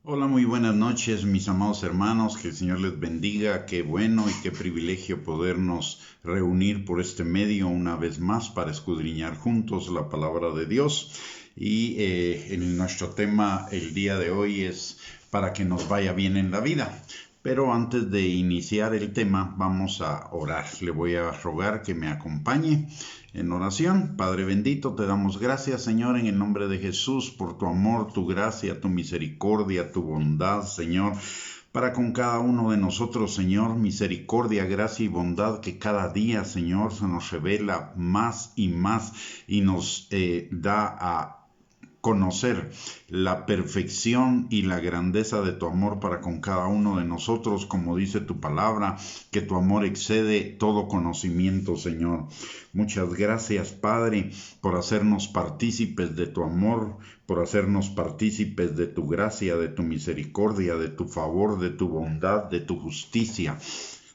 Hola, muy buenas noches, mis amados hermanos, que el Señor les bendiga, qué bueno y qué privilegio podernos reunir por este medio una vez más para escudriñar juntos la palabra de Dios. Y en nuestro tema el día de hoy es para que nos vaya bien en la vida. Pero antes de iniciar el tema, vamos a orar. Le voy a rogar que me acompañe en oración. Padre bendito, te damos gracias, Señor, en el nombre de Jesús, por tu amor, tu gracia, tu misericordia, tu bondad, Señor, para con cada uno de nosotros, Señor, misericordia, gracia y bondad que cada día, Señor, se nos revela más y nos da a conocer la perfección y la grandeza de tu amor para con cada uno de nosotros, como dice tu palabra, que tu amor excede todo conocimiento, Señor. Muchas gracias, Padre, por hacernos partícipes de tu amor, por hacernos partícipes de tu gracia, de tu misericordia, de tu favor, de tu bondad, de tu justicia.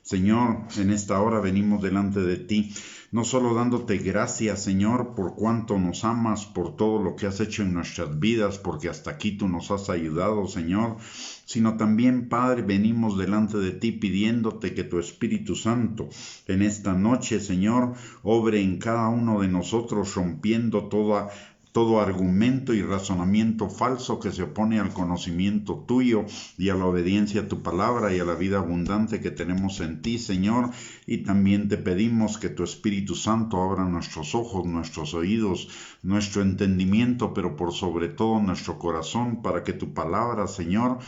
Señor, en esta hora venimos delante de ti, no solo dándote gracias, Señor, por cuánto nos amas, por todo lo que has hecho en nuestras vidas, porque hasta aquí tú nos has ayudado, Señor, sino también, Padre, venimos delante de ti pidiéndote que tu Espíritu Santo en esta noche, Señor, obre en cada uno de nosotros, rompiendo todo argumento y razonamiento falso que se opone al conocimiento tuyo y a la obediencia a tu palabra y a la vida abundante que tenemos en ti, Señor. Y también te pedimos que tu Espíritu Santo abra nuestros ojos, nuestros oídos, nuestro entendimiento, pero por sobre todo nuestro corazón, para que tu palabra, Señor,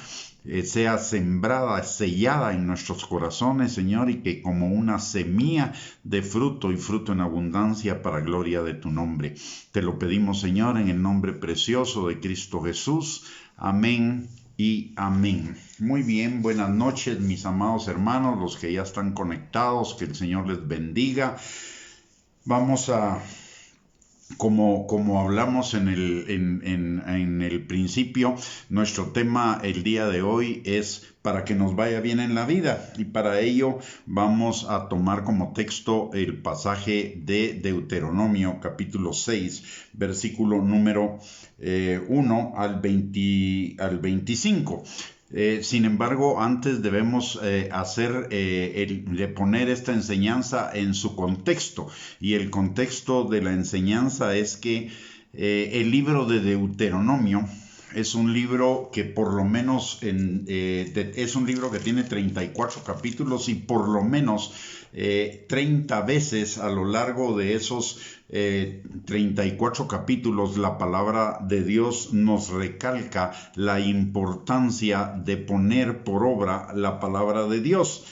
sea sembrada, sellada en nuestros corazones, Señor, y que como una semilla de fruto y fruto en abundancia para gloria de tu nombre. Te lo pedimos, Señor, en el nombre precioso de Cristo Jesús. Amén y amén. Muy bien, buenas noches, mis amados hermanos, los que ya están conectados, que el Señor les bendiga. Vamos a... Como hablamos en el principio, nuestro tema el día de hoy es para que nos vaya bien en la vida, y para ello vamos a tomar como texto el pasaje de Deuteronomio capítulo 6, versículo número 1 al 25. Sin embargo, antes debemos de poner esta enseñanza en su contexto, y el contexto de la enseñanza es que el libro de Deuteronomio es un libro que por lo menos es un libro que tiene 34 capítulos, y por lo menos 30 veces a lo largo de esos 34 capítulos la palabra de Dios nos recalca la importancia de poner por obra la palabra de Dios.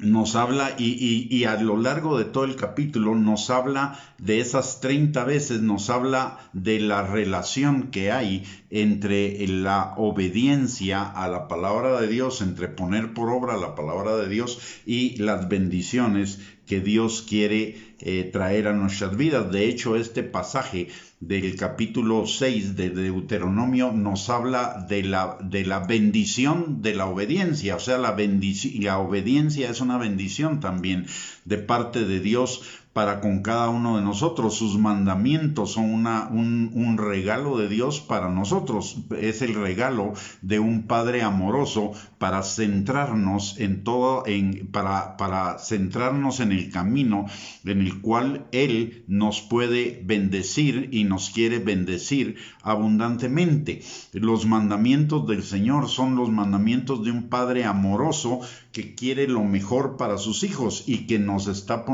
Nos habla y a lo largo de todo el capítulo nos habla de esas 30 veces, nos habla de la relación que hay entre la obediencia a la palabra de Dios, entre poner por obra la palabra de Dios y las bendiciones que Dios quiere traer a nuestras vidas. De hecho, este pasaje del capítulo 6 de Deuteronomio nos habla de la bendición de la obediencia. O sea, la obediencia es una bendición también de parte de Dios para con cada uno de nosotros. Sus mandamientos son un regalo de Dios para nosotros. Es el regalo de un Padre amoroso para centrarnos para centrarnos en el camino en el cual Él nos puede bendecir y nos quiere bendecir abundantemente. Los mandamientos del Señor son los mandamientos de un Padre amoroso que quiere lo mejor para sus hijos y que nos está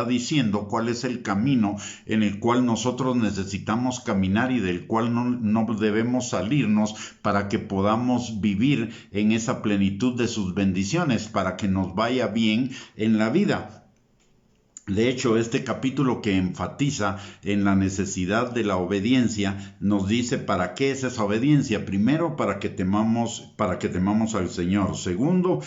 diciendo cuál es el camino en el cual nosotros necesitamos caminar y del cual no debemos salirnos, para que podamos vivir en esa plenitud de sus bendiciones, para que nos vaya bien en la vida. De hecho, este capítulo, que enfatiza en la necesidad de la obediencia, nos dice para qué es esa obediencia. Primero, para que temamos al Señor. Segundo,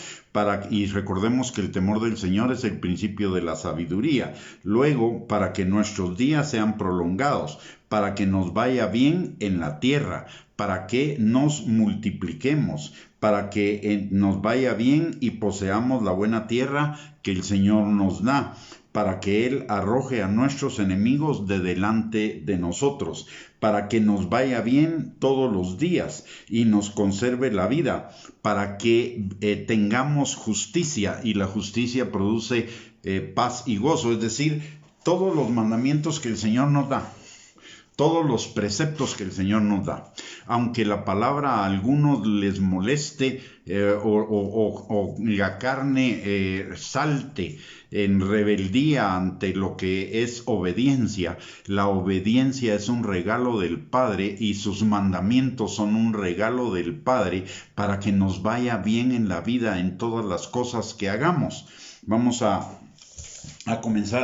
y recordemos que el temor del Señor es el principio de la sabiduría. Luego, para que nuestros días sean prolongados, para que nos vaya bien en la tierra, para que nos multipliquemos, para que nos vaya bien y poseamos la buena tierra que el Señor nos da, para que Él arroje a nuestros enemigos de delante de nosotros, para que nos vaya bien todos los días y nos conserve la vida, para que tengamos justicia, y la justicia produce paz y gozo, es decir, todos los mandamientos que el Señor nos da, todos los preceptos que el Señor nos da. Aunque la palabra a algunos les moleste o la carne salte en rebeldía ante lo que es obediencia, la obediencia es un regalo del Padre y sus mandamientos son un regalo del Padre para que nos vaya bien en la vida en todas las cosas que hagamos. Vamos a comenzar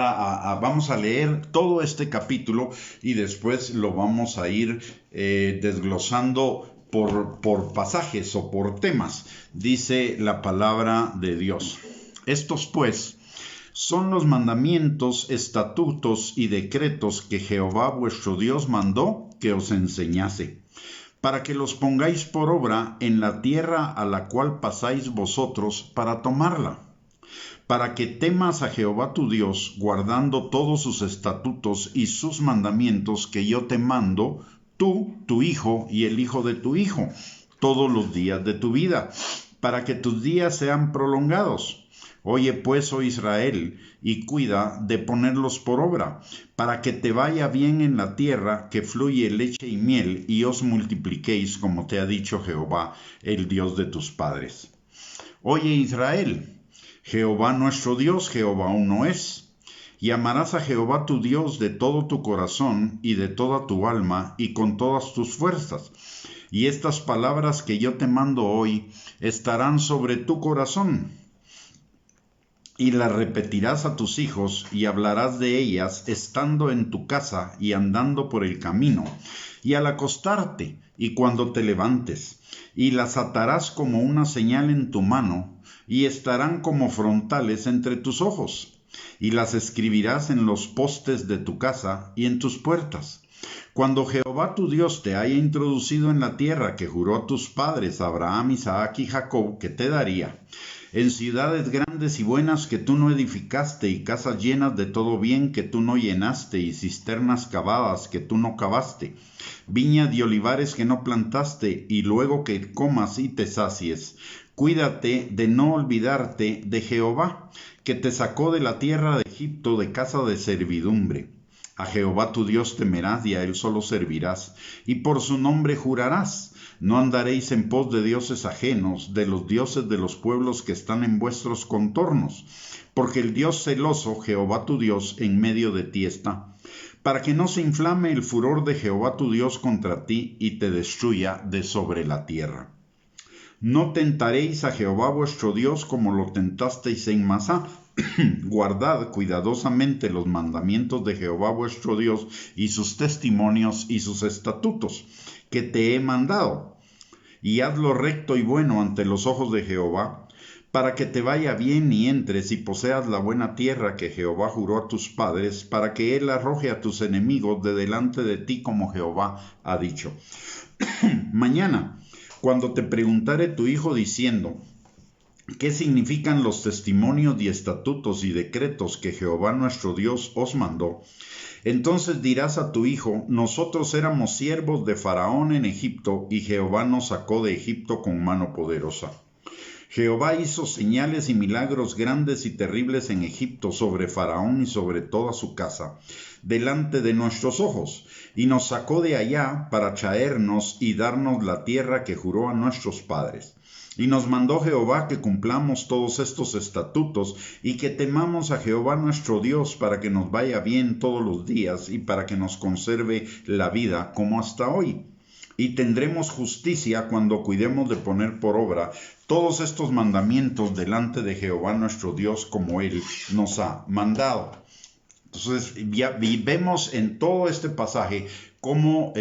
vamos a leer todo este capítulo y después lo vamos a ir desglosando por pasajes o por temas. Dice la palabra de Dios: estos pues son los mandamientos, estatutos y decretos que Jehová vuestro Dios mandó que os enseñase, para que los pongáis por obra en la tierra a la cual pasáis vosotros para tomarla, para que temas a Jehová tu Dios, guardando todos sus estatutos y sus mandamientos que yo te mando, tú, tu hijo y el hijo de tu hijo, todos los días de tu vida, para que tus días sean prolongados. Oye pues, oh Israel, y cuida de ponerlos por obra, para que te vaya bien en la tierra que fluye leche y miel, y os multipliquéis como te ha dicho Jehová, el Dios de tus padres. Oye Israel, Jehová nuestro Dios, Jehová uno es. Y amarás a Jehová tu Dios de todo tu corazón y de toda tu alma y con todas tus fuerzas. Y estas palabras que yo te mando hoy estarán sobre tu corazón. Y las repetirás a tus hijos y hablarás de ellas estando en tu casa y andando por el camino, y al acostarte y cuando te levantes. Y las atarás como una señal en tu mano, y estarán como frontales entre tus ojos, y las escribirás en los postes de tu casa y en tus puertas. Cuando Jehová tu Dios te haya introducido en la tierra que juró a tus padres, Abraham, Isaac y Jacob, que te daría, en ciudades grandes y buenas que tú no edificaste, y casas llenas de todo bien que tú no llenaste, y cisternas cavadas que tú no cavaste, viñas y olivares que no plantaste, y luego que comas y te sacies. Cuídate de no olvidarte de Jehová, que te sacó de la tierra de Egipto, de casa de servidumbre. A Jehová tu Dios temerás y a él solo servirás, y por su nombre jurarás. No andaréis en pos de dioses ajenos, de los dioses de los pueblos que están en vuestros contornos, porque el Dios celoso, Jehová tu Dios, en medio de ti está, para que no se inflame el furor de Jehová tu Dios contra ti y te destruya de sobre la tierra. No tentaréis a Jehová vuestro Dios como lo tentasteis en Masá. Guardad cuidadosamente los mandamientos de Jehová vuestro Dios y sus testimonios y sus estatutos que te he mandado, y haz lo recto y bueno ante los ojos de Jehová, para que te vaya bien y entres y poseas la buena tierra que Jehová juró a tus padres, para que él arroje a tus enemigos de delante de ti como Jehová ha dicho. Mañana, cuando te preguntare tu hijo diciendo, ¿qué significan los testimonios y estatutos y decretos que Jehová nuestro Dios os mandó? Entonces dirás a tu hijo, nosotros éramos siervos de Faraón en Egipto, y Jehová nos sacó de Egipto con mano poderosa. Jehová hizo señales y milagros grandes y terribles en Egipto sobre Faraón y sobre toda su casa, delante de nuestros ojos, y nos sacó de allá para traernos y darnos la tierra que juró a nuestros padres. Y nos mandó Jehová que cumplamos todos estos estatutos y que temamos a Jehová nuestro Dios para que nos vaya bien todos los días y para que nos conserve la vida como hasta hoy. Y tendremos justicia cuando cuidemos de poner por obra todos estos mandamientos delante de Jehová nuestro Dios como Él nos ha mandado. Entonces ya vemos en todo este pasaje cómo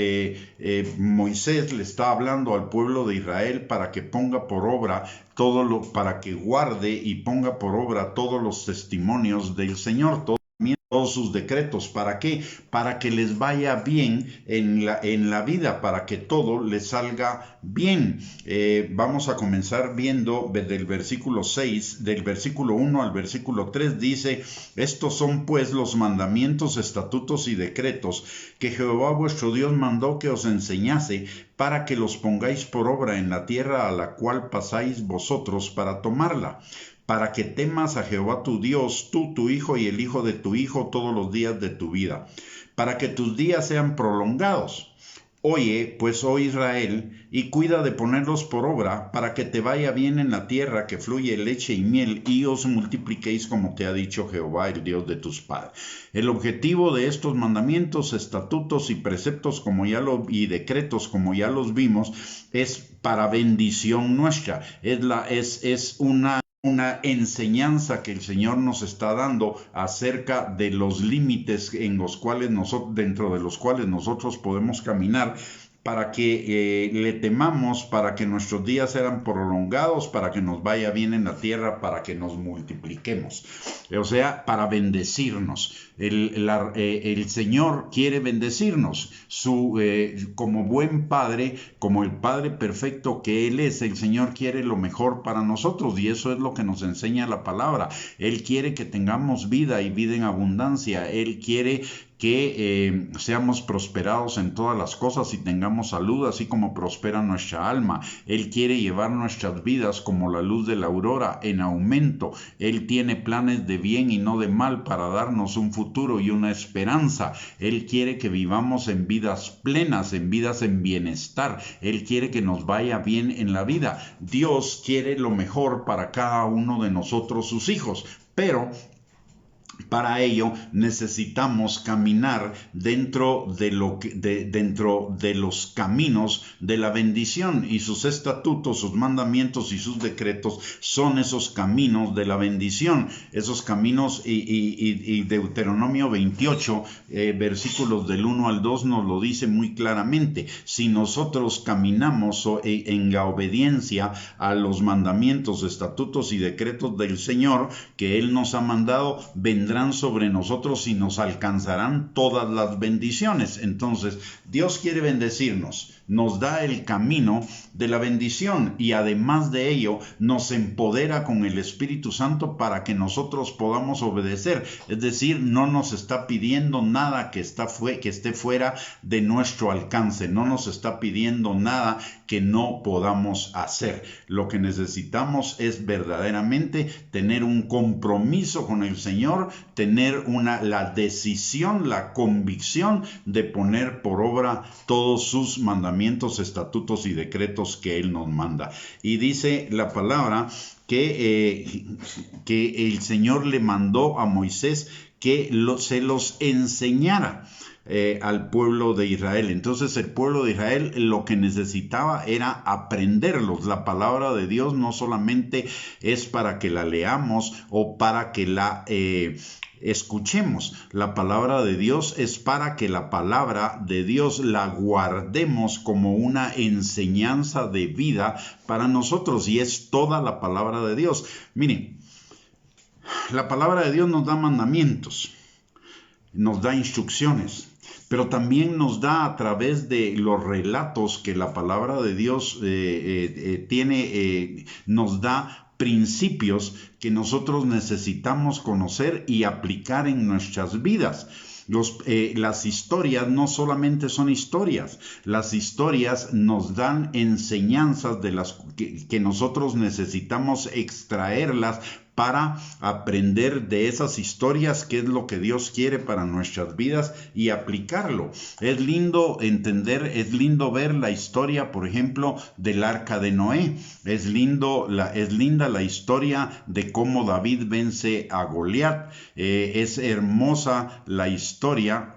Moisés le está hablando al pueblo de Israel para que ponga por obra para que guarde y ponga por obra todos los testimonios del Señor, todos sus decretos. ¿Para qué? Para que les vaya bien en la vida, para que todo les salga bien. Vamos a comenzar viendo del versículo 6, del versículo 1 al versículo 3, dice: estos son pues los mandamientos, estatutos y decretos que Jehová vuestro Dios mandó que os enseñase, para que los pongáis por obra en la tierra a la cual pasáis vosotros para tomarla, para que temas a Jehová tu Dios, tú, tu hijo y el hijo de tu hijo todos los días de tu vida, para que tus días sean prolongados. Oye, pues, oh Israel, y cuida de ponerlos por obra, para que te vaya bien en la tierra que fluye leche y miel, y os multipliquéis como te ha dicho Jehová, el Dios de tus padres. El objetivo de estos mandamientos, estatutos y preceptos y decretos, como ya los vimos, es para bendición nuestra. Es una enseñanza que el Señor nos está dando acerca de los límites en los cuales dentro de los cuales nosotros podemos caminar, para que le temamos, para que nuestros días sean prolongados, para que nos vaya bien en la tierra, para que nos multipliquemos, o sea, para bendecirnos. El Señor quiere bendecirnos, como buen Padre, como el Padre perfecto que Él es. El Señor quiere lo mejor para nosotros, y eso es lo que nos enseña la palabra. Él quiere que tengamos vida y vida en abundancia. Él quiere que seamos prosperados en todas las cosas y tengamos salud, así como prospera nuestra alma. Él quiere llevar nuestras vidas como la luz de la aurora en aumento. Él tiene planes de bien y no de mal para darnos un futuro y una esperanza. Él quiere que vivamos en vidas plenas, en vidas en bienestar. Él quiere que nos vaya bien en la vida. Dios quiere lo mejor para cada uno de nosotros, sus hijos, pero para ello necesitamos caminar dentro de los caminos de la bendición, y sus estatutos, sus mandamientos y sus decretos son esos caminos de la bendición. Esos caminos, y Deuteronomio 28, versículos del 1 al 2 nos lo dice muy claramente. Si nosotros caminamos en la obediencia a los mandamientos, estatutos y decretos del Señor que Él nos ha mandado, vendrán sobre nosotros y nos alcanzarán todas las bendiciones. Entonces, Dios quiere bendecirnos, nos da el camino de la bendición, y además de ello nos empodera con el Espíritu Santo para que nosotros podamos obedecer. Es decir, no nos está pidiendo nada que esté fuera de nuestro alcance, no nos está pidiendo nada que no podamos hacer. Lo que necesitamos es verdaderamente tener un compromiso con el Señor, tener la decisión, la convicción de poner por obra todos sus mandamientos, estatutos y decretos que Él nos manda. Y dice la palabra que el Señor le mandó a Moisés que se los enseñara al pueblo de Israel. Entonces el pueblo de Israel lo que necesitaba era aprenderlos. La palabra de Dios no solamente es para que la leamos o para que la escuchemos. La palabra de Dios es para que la palabra de Dios la guardemos como una enseñanza de vida para nosotros, y es toda la palabra de Dios. Miren, la palabra de Dios nos da mandamientos, nos da instrucciones, pero también nos da, a través de los relatos que la palabra de Dios tiene, nos da principios que nosotros necesitamos conocer y aplicar en nuestras vidas. Las historias no solamente son historias, las historias nos dan enseñanzas de las que nosotros necesitamos extraerlas para aprender de esas historias qué es lo que Dios quiere para nuestras vidas y aplicarlo. Es lindo entender, es lindo ver la historia, por ejemplo, del arca de Noé. Es linda la historia de cómo David vence a Goliat. Es hermosa la historia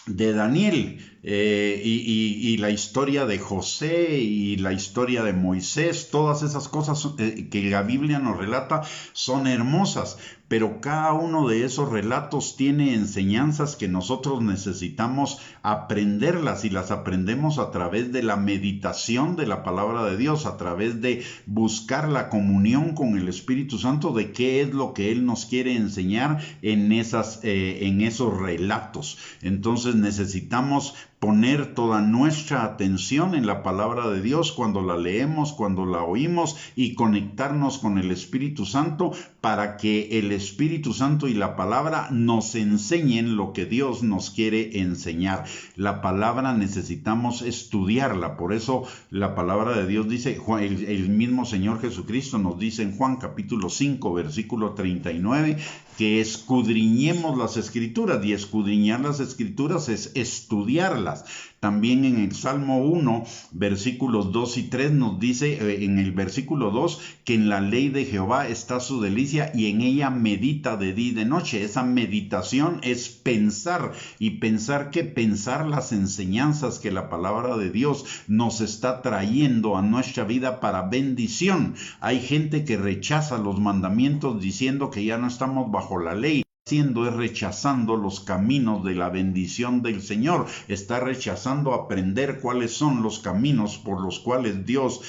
de Daniel, y la historia de José y la historia de Moisés, todas esas cosas que la Biblia nos relata son hermosas, pero cada uno de esos relatos tiene enseñanzas que nosotros necesitamos aprenderlas, y las aprendemos a través de la meditación de la palabra de Dios, a través de buscar la comunión con el Espíritu Santo de qué es lo que Él nos quiere enseñar en esos relatos. Entonces necesitamos poner toda nuestra atención en la palabra de Dios cuando la leemos, cuando la oímos, y conectarnos con el Espíritu Santo para que el Espíritu Santo y la palabra nos enseñen lo que Dios nos quiere enseñar. La palabra necesitamos estudiarla, por eso la palabra de Dios dice, el mismo Señor Jesucristo nos dice en Juan capítulo 5 versículo 39, que escudriñemos las Escrituras, y escudriñar las Escrituras es estudiarlas. También en el Salmo 1, versículos 2 y 3 nos dice, en el versículo 2, que en la ley de Jehová está su delicia y en ella medita de día y de noche. Esa meditación es pensar, y pensar las enseñanzas que la palabra de Dios nos está trayendo a nuestra vida para bendición. Hay gente que rechaza los mandamientos diciendo que ya no estamos bajo la ley. Es rechazando los caminos de la bendición del Señor, está rechazando aprender cuáles son los caminos por los cuales Dios,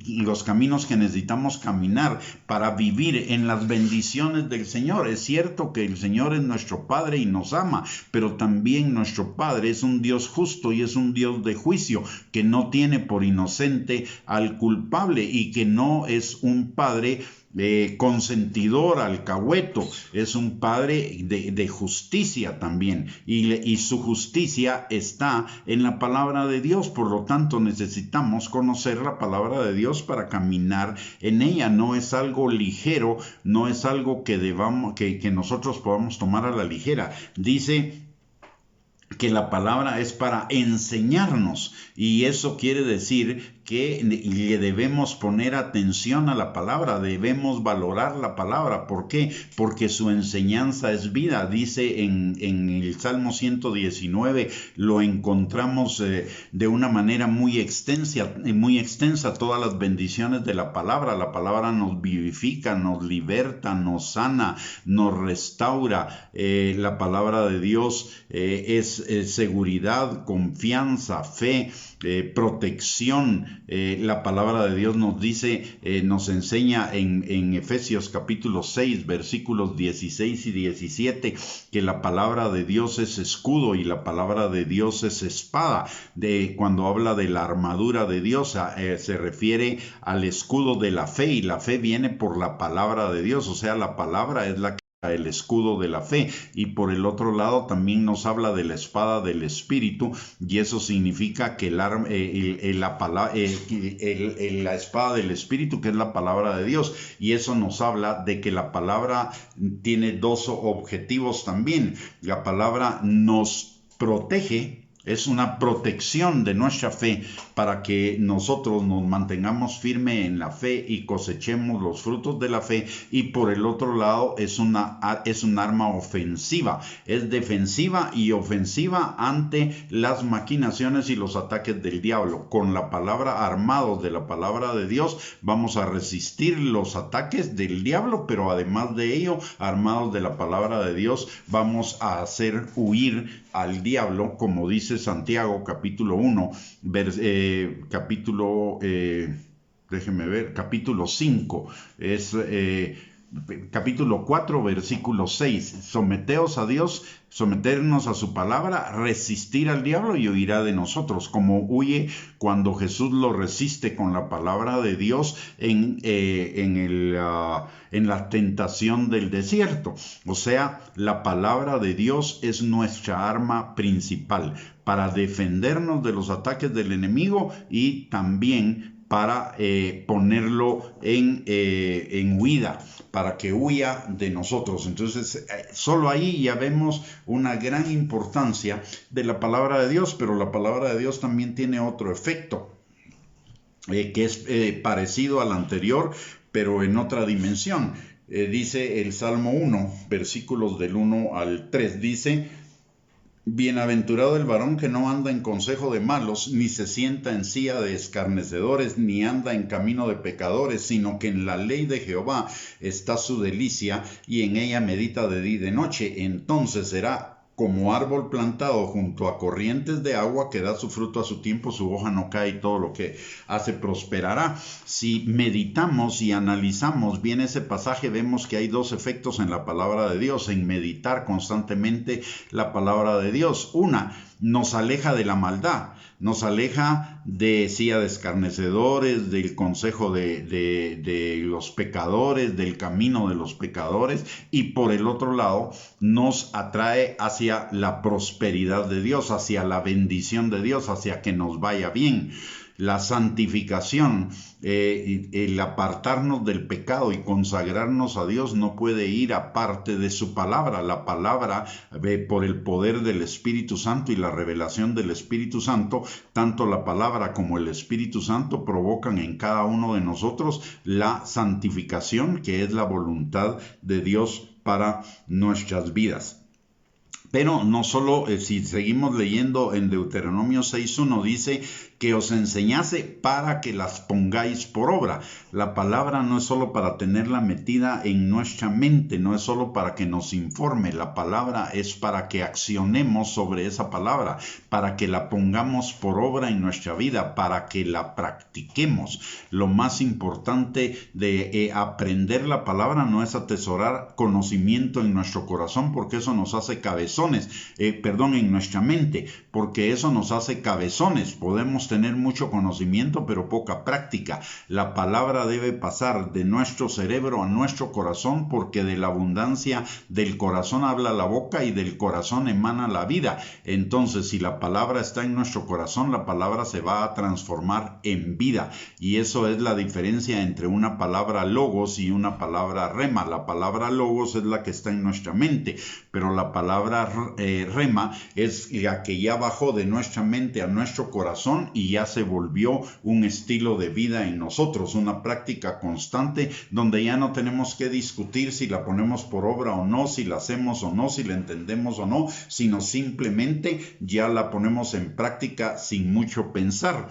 los caminos que necesitamos caminar para vivir en las bendiciones del Señor. Es cierto que el Señor es nuestro Padre y nos ama, pero también nuestro Padre es un Dios justo y es un Dios de juicio, que no tiene por inocente al culpable, y que no es un Padre consentidor, alcahueto, es un Padre de justicia también, y su justicia está en la palabra de Dios. Por lo tanto, necesitamos conocer la palabra de Dios para caminar en ella. No es algo ligero, no es algo que nosotros podamos tomar a la ligera. Dice que la palabra es para enseñarnos, y eso quiere decir que le debemos poner atención a la palabra, debemos valorar la palabra. ¿Por qué? Porque su enseñanza es vida. Dice en el Salmo 119, lo encontramos de una manera muy extensa, todas las bendiciones de la palabra. La palabra nos vivifica, nos liberta, nos sana, nos restaura. La palabra de Dios es seguridad, confianza, fe, protección. La palabra de Dios nos dice, nos enseña en Efesios capítulo 6 versículos 16 y 17, que la palabra de Dios es escudo y la palabra de Dios es espada. Cuando habla de la armadura de Dios, se refiere al escudo de la fe, y la fe viene por la palabra de Dios, o sea, la palabra es el escudo de la fe. Y por el otro lado también nos habla de la espada del Espíritu, y eso significa que la espada del Espíritu, que es la palabra de Dios, y eso nos habla de que la palabra tiene dos objetivos también. La palabra nos protege, es una protección de nuestra fe para que nosotros nos mantengamos firmes en la fe y cosechemos los frutos de la fe. Y por el otro lado es un arma ofensiva, es defensiva y ofensiva ante las maquinaciones y los ataques del diablo. Con la palabra, armados de la palabra de Dios, vamos a resistir los ataques del diablo, pero además de ello, armados de la palabra de Dios, vamos a hacer huir al diablo, como dice Santiago capítulo 1, capítulo 5, capítulo 4, versículo 6. Someteos a Dios, someternos a su palabra, resistir al diablo y huirá de nosotros, como huye cuando Jesús lo resiste con la palabra de Dios en la tentación del desierto. O sea, la palabra de Dios es nuestra arma principal para defendernos de los ataques del enemigo, y también para ponerlo en huida, para que huya de nosotros. Entonces, solo ahí ya vemos una gran importancia de la palabra de Dios, pero la palabra de Dios también tiene otro efecto, que es parecido al anterior, pero en otra dimensión. Dice el Salmo 1, versículos del 1 al 3, dice: Bienaventurado el varón que no anda en consejo de malos, ni se sienta en silla de escarnecedores, ni anda en camino de pecadores, sino que en la ley de Jehová está su delicia, y en ella medita de día y de noche. Entonces será como árbol plantado junto a corrientes de agua, que da su fruto a su tiempo, su hoja no cae y todo lo que hace prosperará. Si meditamos y analizamos bien ese pasaje, vemos que hay dos efectos en la palabra de Dios, en meditar constantemente la palabra de Dios. Una, nos aleja de la maldad, nos aleja de silla de escarnecedores, del consejo de los pecadores, del camino de los pecadores, y por el otro lado nos atrae hacia la prosperidad de Dios, hacia la bendición de Dios, hacia que nos vaya bien. La santificación, el apartarnos del pecado y consagrarnos a Dios no puede ir aparte de su palabra. La palabra, por el poder del Espíritu Santo y la revelación del Espíritu Santo, tanto la palabra como el Espíritu Santo provocan en cada uno de nosotros la santificación, que es la voluntad de Dios para nuestras vidas. Pero no solo, si seguimos leyendo en Deuteronomio 6.1, dice que os enseñase para que las pongáis por obra. La palabra no es solo para tenerla metida en nuestra mente, no es solo para que nos informe. La palabra es para que accionemos sobre esa palabra, para que la pongamos por obra en nuestra vida, para que la practiquemos. Lo más importante de aprender la palabra no es atesorar conocimiento en nuestro corazón, porque eso nos hace cabezones, en nuestra mente, porque eso nos hace cabezones. Podemos tener mucho conocimiento pero poca práctica. La palabra debe pasar de nuestro cerebro a nuestro corazón, porque de la abundancia del corazón habla la boca y del corazón emana la vida. Entonces, si la palabra está en nuestro corazón, la palabra se va a transformar en vida, y eso es la diferencia entre una palabra logos y una palabra rema. La palabra logos es la que está en nuestra mente, pero la palabra rema es la que ya bajó de nuestra mente a nuestro corazón y ya se volvió un estilo de vida en nosotros, una práctica constante donde ya no tenemos que discutir si la ponemos por obra o no, si la hacemos o no, si la entendemos o no, sino simplemente ya la ponemos en práctica sin mucho pensar.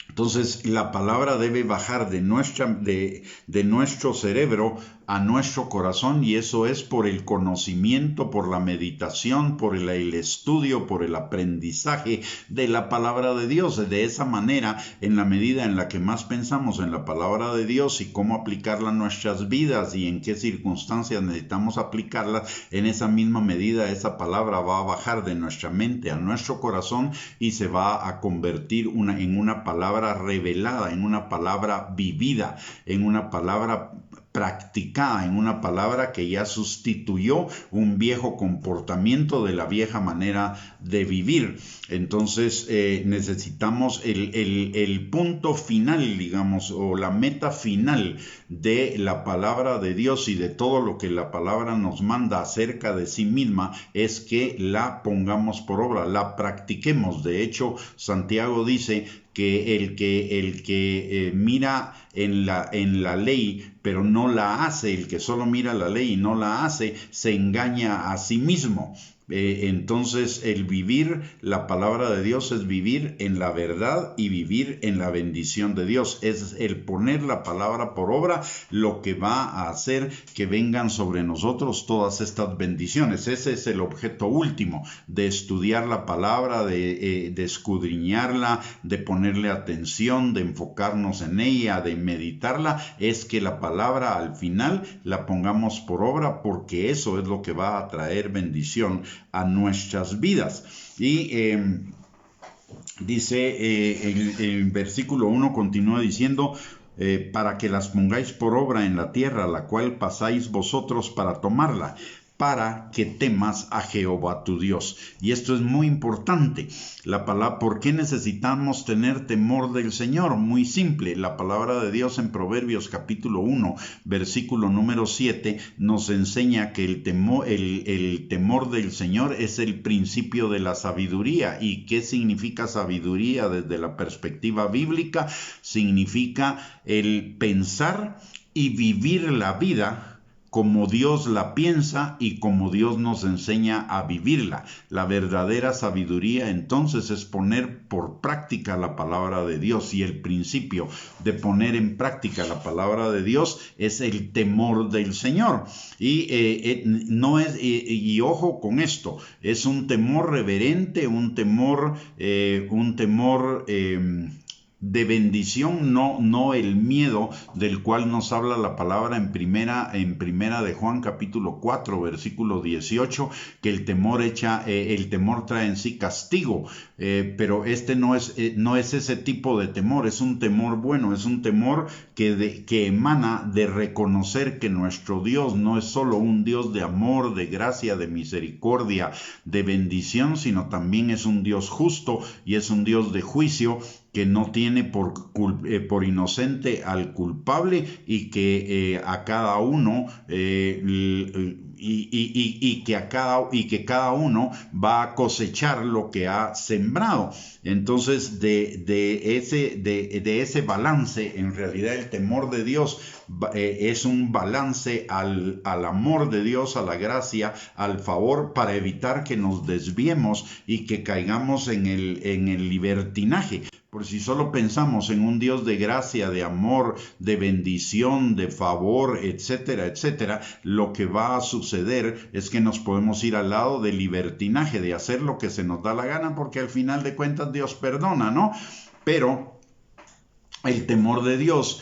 Entonces, la palabra debe bajar de nuestro cerebro a nuestro corazón, y eso es por el conocimiento, por la meditación, por el estudio, por el aprendizaje de la palabra de Dios. De esa manera, en la medida en la que más pensamos en la palabra de Dios y cómo aplicarla a nuestras vidas y en qué circunstancias necesitamos aplicarla, en esa misma medida esa palabra va a bajar de nuestra mente a nuestro corazón y se va a convertir en una palabra revelada, en una palabra vivida, en una palabra practicada, en una palabra que ya sustituyó un viejo comportamiento de la vieja manera de vivir. Entonces necesitamos el punto final, digamos, o la meta final de la palabra de Dios y de todo lo que la palabra nos manda acerca de sí misma, es que la pongamos por obra, la practiquemos. De hecho, Santiago dice que el que mira en la ley pero no la hace, el que solo mira la ley y no la hace, se engaña a sí mismo. Entonces, el vivir la palabra de Dios es vivir en la verdad y vivir en la bendición de Dios. Es el poner la palabra por obra lo que va a hacer que vengan sobre nosotros todas estas bendiciones. Ese es el objeto último de estudiar la palabra, de escudriñarla, de ponerle atención, de enfocarnos en ella, de meditarla, es que la palabra al final la pongamos por obra, porque eso es lo que va a traer bendición a nuestras vidas. Y dice el versículo 1, continúa diciendo: para que las pongáis por obra en la tierra, la cual pasáis vosotros para tomarla, para que temas a Jehová tu Dios. Y esto es muy importante. La palabra, ¿por qué necesitamos tener temor del Señor? Muy simple. La palabra de Dios en Proverbios capítulo 1, versículo número 7, nos enseña que el temor del Señor es el principio de la sabiduría. ¿Y qué significa sabiduría desde la perspectiva bíblica? Significa el pensar y vivir la vida como Dios la piensa y como Dios nos enseña a vivirla. La verdadera sabiduría entonces es poner por práctica la palabra de Dios, y el principio de poner en práctica la palabra de Dios es el temor del Señor. No es, ojo con esto, es un temor reverente, un temor de bendición, no el miedo del cual nos habla la palabra en primera de Juan capítulo 4 versículo 18, que el temor trae en sí castigo, pero este no es ese tipo de temor, es un temor bueno, es un temor que emana de reconocer que nuestro Dios no es solo un Dios de amor, de gracia, de misericordia, de bendición, sino también es un Dios justo y es un Dios de juicio, que no tiene por inocente al culpable, y que a cada uno que cada uno va a cosechar lo que ha sembrado. Entonces, de ese balance, en realidad el temor de Dios es un balance al amor de Dios, a la gracia, al favor, para evitar que nos desviemos y que caigamos en el libertinaje. Por si solo pensamos en un Dios de gracia, de amor, de bendición, de favor, etcétera, etcétera, lo que va a suceder es que nos podemos ir al lado del libertinaje, de hacer lo que se nos da la gana, porque al final de cuentas Dios perdona, ¿no? Pero el temor de Dios,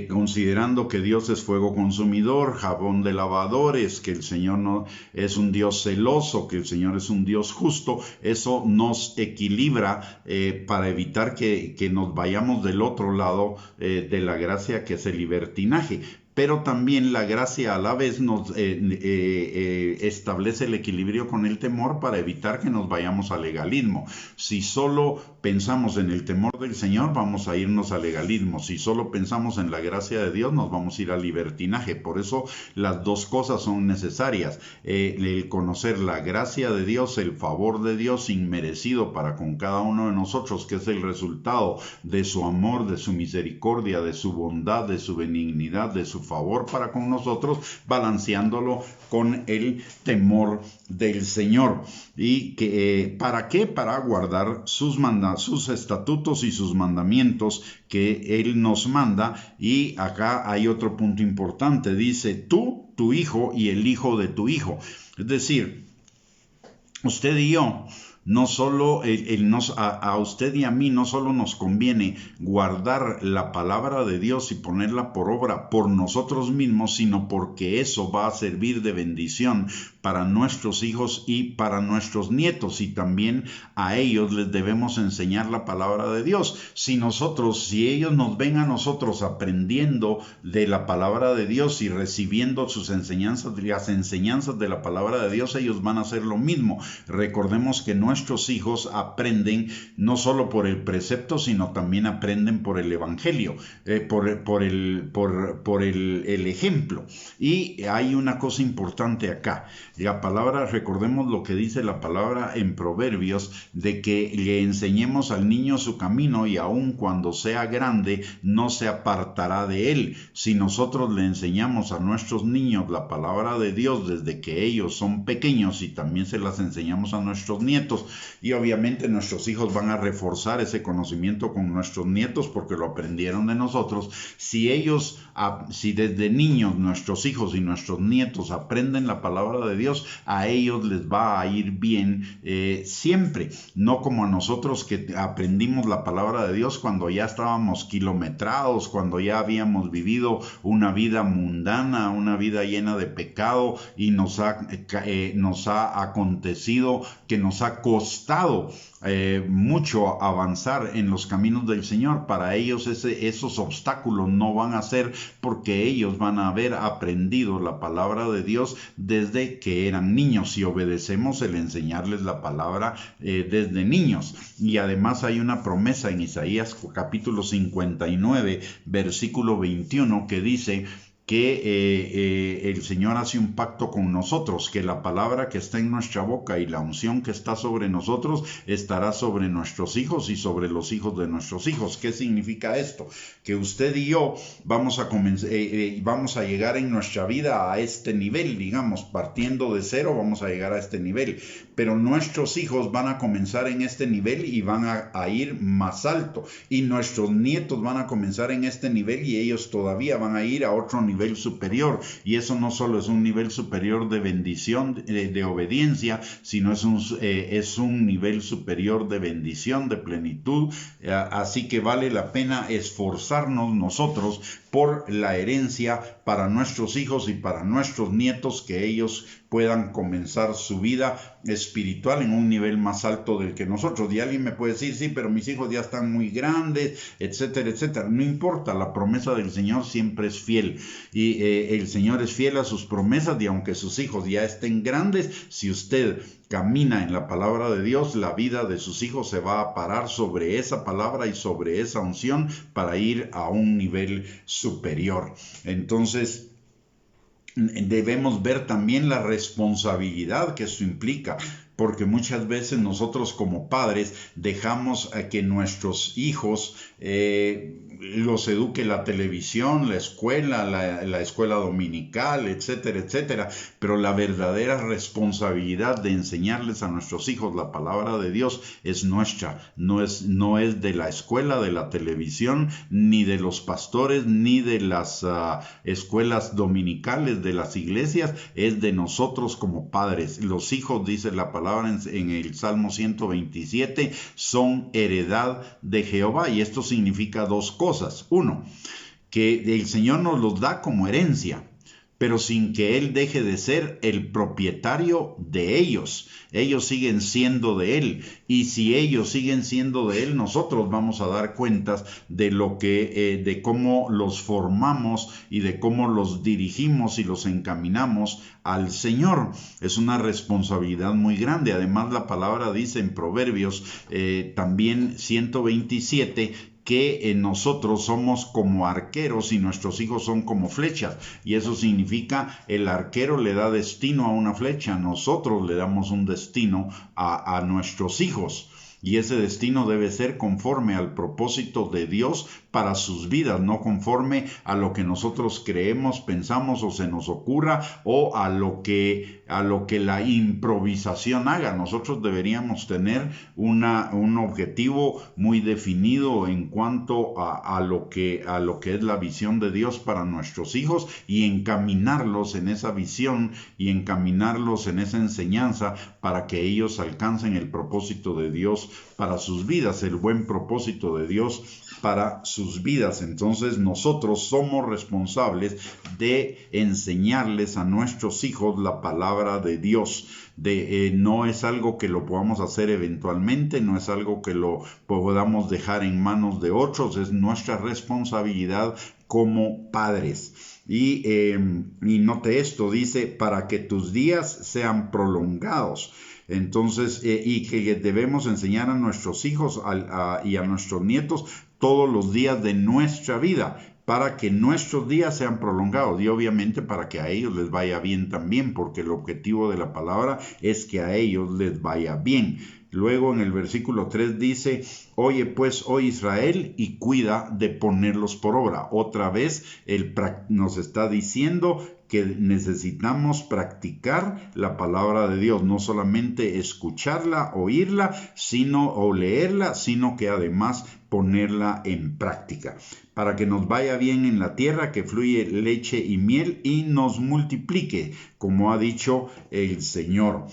considerando que Dios es fuego consumidor, jabón de lavadores, que el Señor no es un Dios celoso, que el Señor es un Dios justo, eso nos equilibra para evitar que nos vayamos del otro lado de la gracia, que es el libertinaje. Pero también la gracia a la vez nos establece el equilibrio con el temor para evitar que nos vayamos al legalismo. Si solo pensamos en el temor del Señor, vamos a irnos al legalismo. Si solo pensamos en la gracia de Dios, nos vamos a ir al libertinaje. Por eso las dos cosas son necesarias. El conocer la gracia de Dios, el favor de Dios inmerecido para con cada uno de nosotros, que es el resultado de su amor, de su misericordia, de su bondad, de su benignidad, de su favor para con nosotros, balanceándolo con el temor del Señor. ¿Y para qué? Para guardar sus estatutos y sus mandamientos que Él nos manda. Y acá hay otro punto importante, dice tú, tu hijo y el hijo de tu hijo. Es decir, usted y yo, no solo a usted y a mí no solo nos conviene guardar la palabra de Dios y ponerla por obra por nosotros mismos, sino porque eso va a servir de bendición para nuestros hijos y para nuestros nietos, y también a ellos les debemos enseñar la palabra de Dios. Si ellos nos ven a nosotros aprendiendo de la palabra de Dios y recibiendo las enseñanzas de la palabra de Dios, ellos van a hacer lo mismo. Recordemos que nuestros hijos aprenden no solo por el precepto, sino también aprenden por el evangelio, por el ejemplo. Y hay una cosa importante acá. La palabra, recordemos lo que dice la palabra en Proverbios, de que le enseñemos al niño su camino y aun cuando sea grande no se apartará de él. Si nosotros le enseñamos a nuestros niños la palabra de Dios desde que ellos son pequeños, y también se las enseñamos a nuestros nietos, y obviamente nuestros hijos van a reforzar ese conocimiento con nuestros nietos porque lo aprendieron de nosotros. Si desde niños nuestros hijos y nuestros nietos aprenden la palabra de Dios, a ellos les va a ir bien siempre, no como a nosotros que aprendimos la palabra de Dios cuando ya estábamos kilometrados, cuando ya habíamos vivido una vida mundana, una vida llena de pecado, y nos ha acontecido que nos ha costado mucho avanzar en los caminos del Señor. Para ellos esos obstáculos no van a ser, porque ellos van a haber aprendido la palabra de Dios desde que eran niños, y obedecemos el enseñarles la palabra desde niños. Y además hay una promesa en Isaías capítulo 59 versículo 21 que dice que el Señor hace un pacto con nosotros, que la palabra que está en nuestra boca y la unción que está sobre nosotros estará sobre nuestros hijos y sobre los hijos de nuestros hijos. ¿Qué significa esto? Que usted y yo vamos a llegar en nuestra vida a este nivel, digamos, partiendo de cero vamos a llegar a este nivel, pero nuestros hijos van a comenzar en este nivel y van a ir más alto, y nuestros nietos van a comenzar en este nivel y ellos todavía van a ir a otro nivel superior, y eso no solo es un nivel superior de bendición, de obediencia, sino es un nivel superior de bendición, de plenitud. Así que vale la pena esforzarnos nosotros por la herencia para nuestros hijos y para nuestros nietos, que ellos puedan comenzar su vida espiritual en un nivel más alto del que nosotros. Y alguien me puede decir, sí, pero mis hijos ya están muy grandes, etcétera, etcétera. No importa, la promesa del Señor siempre es fiel, y el Señor es fiel a sus promesas, y aunque sus hijos ya estén grandes, si usted camina en la palabra de Dios, la vida de sus hijos se va a parar sobre esa palabra y sobre esa unción para ir a un nivel superior. Entonces, debemos ver también la responsabilidad que eso implica, porque muchas veces nosotros como padres dejamos a que nuestros hijos los eduque la televisión, la escuela, la escuela dominical, etcétera, etcétera, pero la verdadera responsabilidad de enseñarles a nuestros hijos la palabra de Dios es nuestra, no es de la escuela, de la televisión, ni de los pastores, ni de las escuelas dominicales, de las iglesias, es de nosotros como padres. Los hijos, dice la palabra en el Salmo 127, son heredad de Jehová, y esto significa dos cosas. Uno, que el Señor nos los da como herencia, pero sin que Él deje de ser el propietario de ellos. Ellos siguen siendo de Él, y si ellos siguen siendo de Él, nosotros vamos a dar cuentas de cómo los formamos y de cómo los dirigimos y los encaminamos al Señor. Es una responsabilidad muy grande. Además, la palabra dice en Proverbios también 127, que nosotros somos como arqueros y nuestros hijos son como flechas, y eso significa el arquero le da destino a una flecha, nosotros le damos un destino a nuestros hijos, y ese destino debe ser conforme al propósito de Dios para sus vidas, no conforme a lo que nosotros creemos, pensamos o se nos ocurra, o a lo que la improvisación haga. Nosotros deberíamos tener un objetivo muy definido en cuanto a lo que es la visión de Dios para nuestros hijos, y encaminarlos en esa visión y encaminarlos en esa enseñanza para que ellos alcancen el propósito de Dios para sus vidas, el buen propósito de Dios para sus vidas. Entonces nosotros somos responsables de enseñarles a nuestros hijos la palabra de Dios. No es algo que lo podamos hacer eventualmente, no es algo que lo podamos dejar en manos de otros, es nuestra responsabilidad como padres. Y note esto, dice, para que tus días sean prolongados. Entonces, y que debemos enseñar a nuestros hijos y a nuestros nietos todos los días de nuestra vida, para que nuestros días sean prolongados, y obviamente para que a ellos les vaya bien también, porque el objetivo de la palabra es que a ellos les vaya bien. Luego en el versículo 3 dice, oye pues, oh Israel, y cuida de ponerlos por obra. Otra vez nos está diciendo que necesitamos practicar la palabra de Dios, no solamente escucharla, oírla, o leerla, sino que además ponerla en práctica, para que nos vaya bien en la tierra que fluye leche y miel, y nos multiplique, como ha dicho el Señor.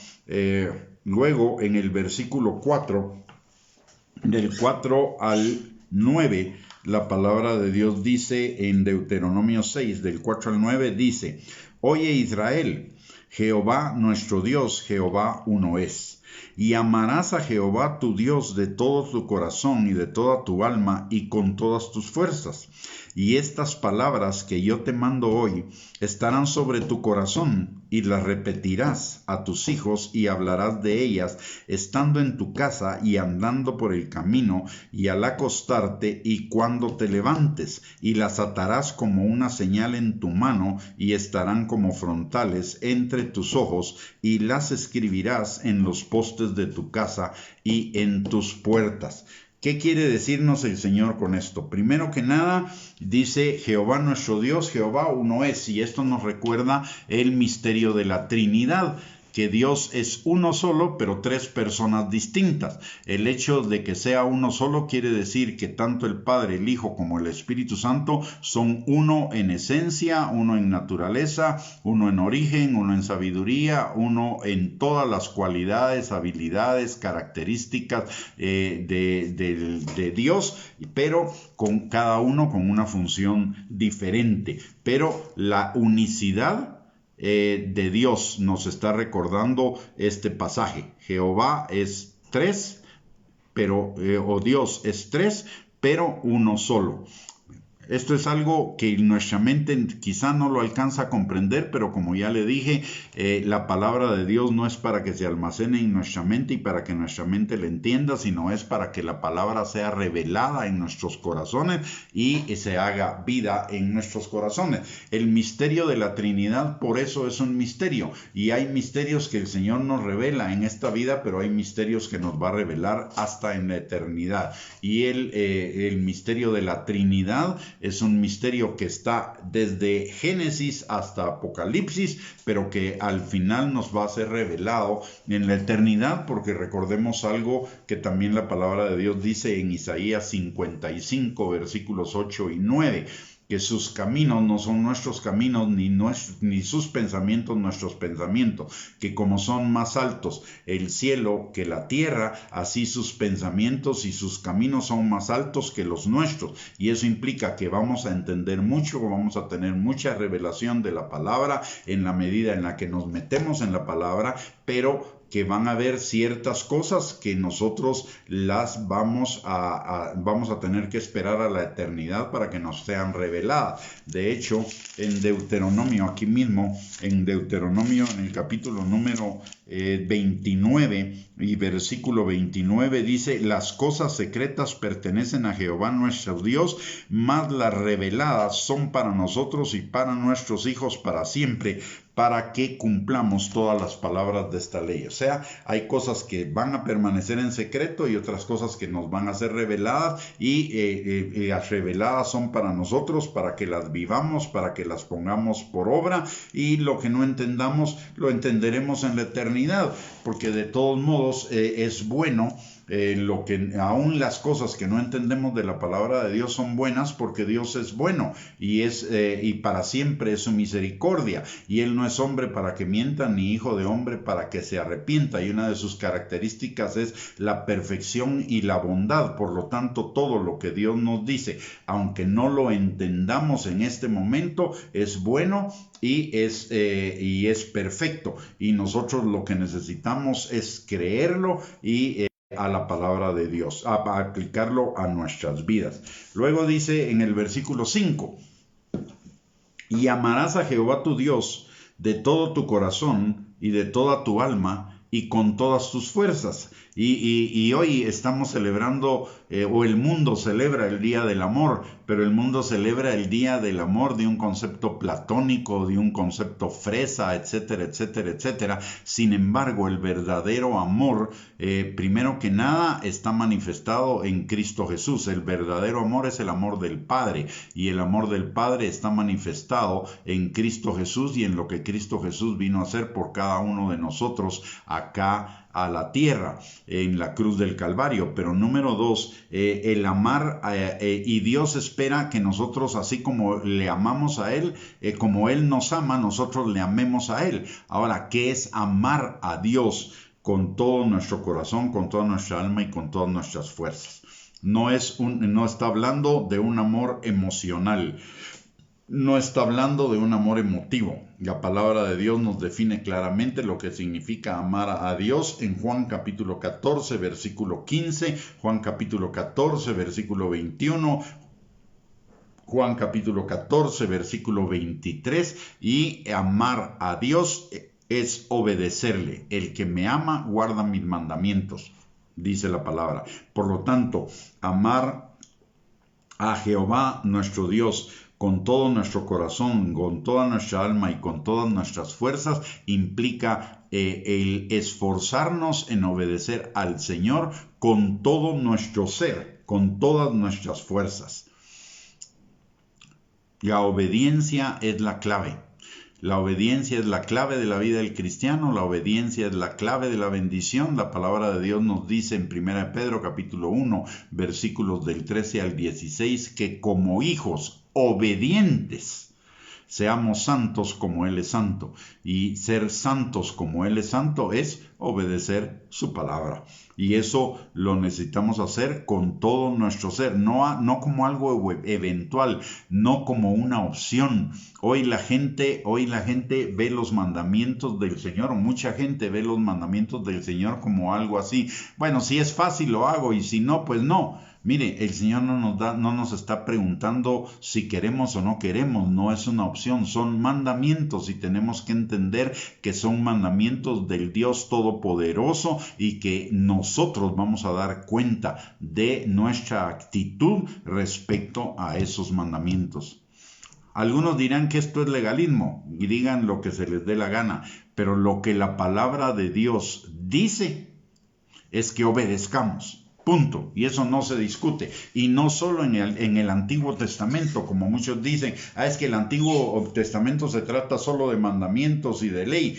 Luego, en el versículo 4, del 4 al 9, la palabra de Dios dice en Deuteronomio 6, del 4 al 9, dice, oye Israel, Jehová nuestro Dios, Jehová uno es. Y amarás a Jehová tu Dios de todo tu corazón y de toda tu alma y con todas tus fuerzas. Y estas palabras que yo te mando hoy estarán sobre tu corazón. y las repetirás a tus hijos y hablarás de ellas, estando en tu casa y andando por el camino y al acostarte y cuando te levantes, y las atarás como una señal en tu mano y estarán como frontales entre tus ojos, y las escribirás en los postes de tu casa y en tus puertas. ¿Qué quiere decirnos el Señor con esto? Primero que nada, dice Jehová nuestro Dios, Jehová uno es, y esto nos recuerda el misterio de la Trinidad, que Dios es uno solo, pero tres personas distintas. El hecho de que sea uno solo quiere decir que tanto el Padre, el Hijo como el Espíritu Santo son uno en esencia, uno en naturaleza, uno en origen, uno en sabiduría, uno en todas las cualidades, habilidades, características de Dios, pero con cada uno con una función diferente. Pero la unicidad de Dios nos está recordando este pasaje. Jehová es tres, pero Dios es tres, pero uno solo. Esto es algo que nuestra mente quizá no lo alcanza a comprender, pero como ya le dije, la palabra de Dios no es para que se almacene en nuestra mente y para que nuestra mente la entienda, sino es para que la palabra sea revelada en nuestros corazones y se haga vida en nuestros corazones. El misterio de la Trinidad, por eso es un misterio, y hay misterios que el Señor nos revela en esta vida, pero hay misterios que nos va a revelar hasta en la eternidad. Y el misterio de la Trinidad es un misterio que está desde Génesis hasta Apocalipsis, pero que al final nos va a ser revelado en la eternidad, porque recordemos algo que también la palabra de Dios dice en Isaías 55, versículos 8 y 9. Que sus caminos no son nuestros caminos, ni sus pensamientos nuestros pensamientos, que como son más altos el cielo que la tierra, así sus pensamientos y sus caminos son más altos que los nuestros, y eso implica que vamos a entender mucho, vamos a tener mucha revelación de la palabra en la medida en la que nos metemos en la palabra, pero que van a haber ciertas cosas que nosotros las vamos a tener que esperar a la eternidad para que nos sean reveladas. De hecho, en Deuteronomio, aquí mismo, en Deuteronomio, en el capítulo número 29 y versículo 29 dice: las cosas secretas pertenecen a Jehová nuestro Dios, mas las reveladas son para nosotros y para nuestros hijos para siempre, para que cumplamos todas las palabras de esta ley. O sea, hay cosas que van a permanecer en secreto y otras cosas que nos van a ser reveladas, y las reveladas son para nosotros, para que las vivamos, para que las pongamos por obra, y lo que no entendamos lo entenderemos en la eternidad, porque de todos modos es bueno. Lo que aún las cosas que no entendemos de la palabra de Dios son buenas, porque Dios es bueno y para siempre es su misericordia, y Él no es hombre para que mienta, ni hijo de hombre para que se arrepienta, y una de sus características es la perfección y la bondad. Por lo tanto, todo lo que Dios nos dice, aunque no lo entendamos en este momento, es bueno y es perfecto, y nosotros lo que necesitamos es creerlo y a la palabra de Dios, a aplicarlo a nuestras vidas. Luego dice en el versículo 5: y amarás a Jehová tu Dios de todo tu corazón y de toda tu alma y con todas tus fuerzas. Y hoy estamos celebrando, o el mundo celebra el Día del Amor, pero el mundo celebra el Día del Amor de un concepto platónico, de un concepto fresa, etcétera, etcétera, etcétera. Sin embargo, el verdadero amor, primero que nada, está manifestado en Cristo Jesús. El verdadero amor es el amor del Padre, y el amor del Padre está manifestado en Cristo Jesús y en lo que Cristo Jesús vino a hacer por cada uno de nosotros acá a la tierra en la cruz del Calvario. Pero número 2, el amar, y Dios espera que nosotros, así como le amamos a Él, como Él nos ama, nosotros le amemos a Él. Ahora, ¿qué es amar a Dios? Con todo nuestro corazón, con toda nuestra alma y con todas nuestras fuerzas. No está hablando de un amor emocional. No está hablando de un amor emotivo. La palabra de Dios nos define claramente lo que significa amar a Dios en Juan capítulo 14, versículo 15, Juan capítulo 14, versículo 21, Juan capítulo 14, versículo 23, y amar a Dios es obedecerle. El que me ama guarda mis mandamientos, dice la palabra. Por lo tanto, amar a Jehová nuestro Dios con todo nuestro corazón, con toda nuestra alma y con todas nuestras fuerzas implica el esforzarnos en obedecer al Señor con todo nuestro ser, con todas nuestras fuerzas. La obediencia es la clave. La obediencia es la clave de la vida del cristiano, la obediencia es la clave de la bendición. La palabra de Dios nos dice en 1 Pedro capítulo 1, versículos del 13 al 16, que como hijos obedientes seamos santos como Él es santo. Y ser santos como Él es santo es obedecer su palabra. Y eso lo necesitamos hacer con todo nuestro ser, no como algo eventual, no como una opción. Hoy la gente ve los mandamientos del Señor, mucha gente ve los mandamientos del Señor como algo así. Bueno, si es fácil lo hago y si no, pues no. Mire, el Señor no nos está preguntando si queremos o no queremos, no es una opción, son mandamientos y tenemos que entender que son mandamientos del Dios Todopoderoso y que nosotros vamos a dar cuenta de nuestra actitud respecto a esos mandamientos. Algunos dirán que esto es legalismo y digan lo que se les dé la gana, pero lo que la palabra de Dios dice es que obedezcamos. Punto. Y eso no se discute. Y no solo en el Antiguo Testamento, como muchos dicen, es que el Antiguo Testamento se trata solo de mandamientos y de ley.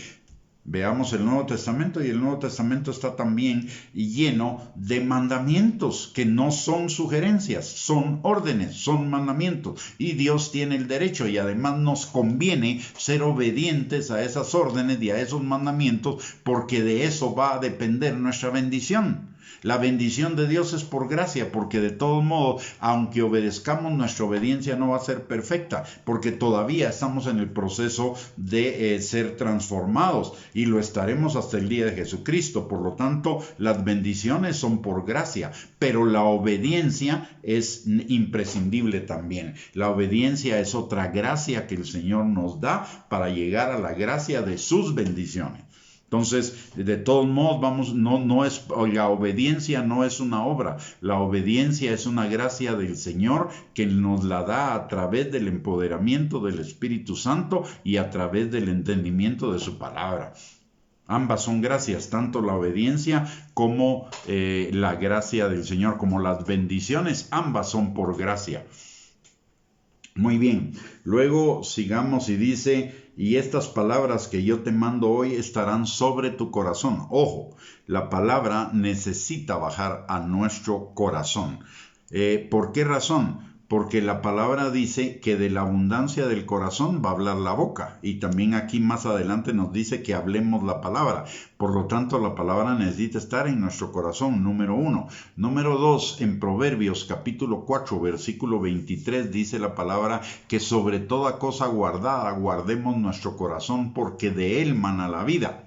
Veamos el Nuevo Testamento y el Nuevo Testamento está también lleno de mandamientos que no son sugerencias, son órdenes, son mandamientos. Y Dios tiene el derecho y además nos conviene ser obedientes a esas órdenes y a esos mandamientos porque de eso va a depender nuestra bendición. La bendición de Dios es por gracia, porque de todos modos, aunque obedezcamos, nuestra obediencia no va a ser perfecta, porque todavía estamos en el proceso de ser transformados y lo estaremos hasta el día de Jesucristo. Por lo tanto, las bendiciones son por gracia, pero la obediencia es imprescindible también. La obediencia es otra gracia que el Señor nos da para llegar a la gracia de sus bendiciones. Entonces, de todos modos, la obediencia no es una obra, la obediencia es una gracia del Señor que nos la da a través del empoderamiento del Espíritu Santo y a través del entendimiento de su palabra. Ambas son gracias, tanto la obediencia como la gracia del Señor, como las bendiciones, ambas son por gracia. Muy bien, luego sigamos y dice, y estas palabras que yo te mando hoy estarán sobre tu corazón. Ojo, la palabra necesita bajar a nuestro corazón. ¿Por qué razón? Porque la palabra dice que de la abundancia del corazón va a hablar la boca. Y también aquí más adelante nos dice que hablemos la palabra. Por lo tanto, la palabra necesita estar en nuestro corazón, número 1. Número 2, en Proverbios capítulo 4, versículo 23, dice la palabra que sobre toda cosa guardada guardemos nuestro corazón porque de él mana la vida.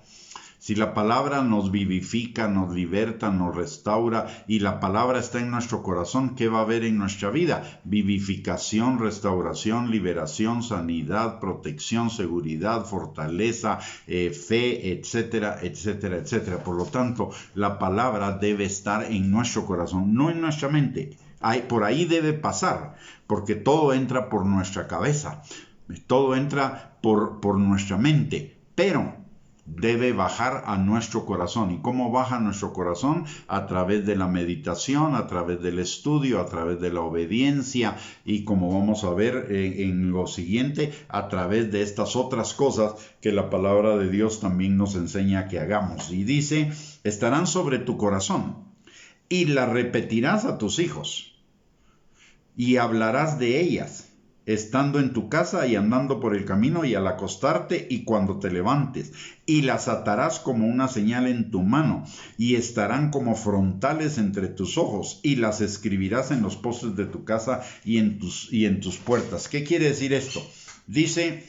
Si la palabra nos vivifica, nos liberta, nos restaura y la palabra está en nuestro corazón, ¿qué va a haber en nuestra vida? Vivificación, restauración, liberación, sanidad, protección, seguridad, fortaleza, fe, etcétera, etcétera, etcétera. Por lo tanto, la palabra debe estar en nuestro corazón, no en nuestra mente. Por ahí debe pasar, porque todo entra por nuestra cabeza, todo entra por nuestra mente, pero debe bajar a nuestro corazón. ¿Y cómo baja a nuestro corazón? A través de la meditación, a través del estudio, a través de la obediencia y, como vamos a ver en lo siguiente, a través de estas otras cosas que la palabra de Dios también nos enseña que hagamos. Y dice, estarán sobre tu corazón y las repetirás a tus hijos y hablarás de ellas, estando en tu casa y andando por el camino y al acostarte y cuando te levantes, y las atarás como una señal en tu mano, y estarán como frontales entre tus ojos, y las escribirás en los postes de tu casa y en tus puertas. ¿Qué quiere decir esto? Dice,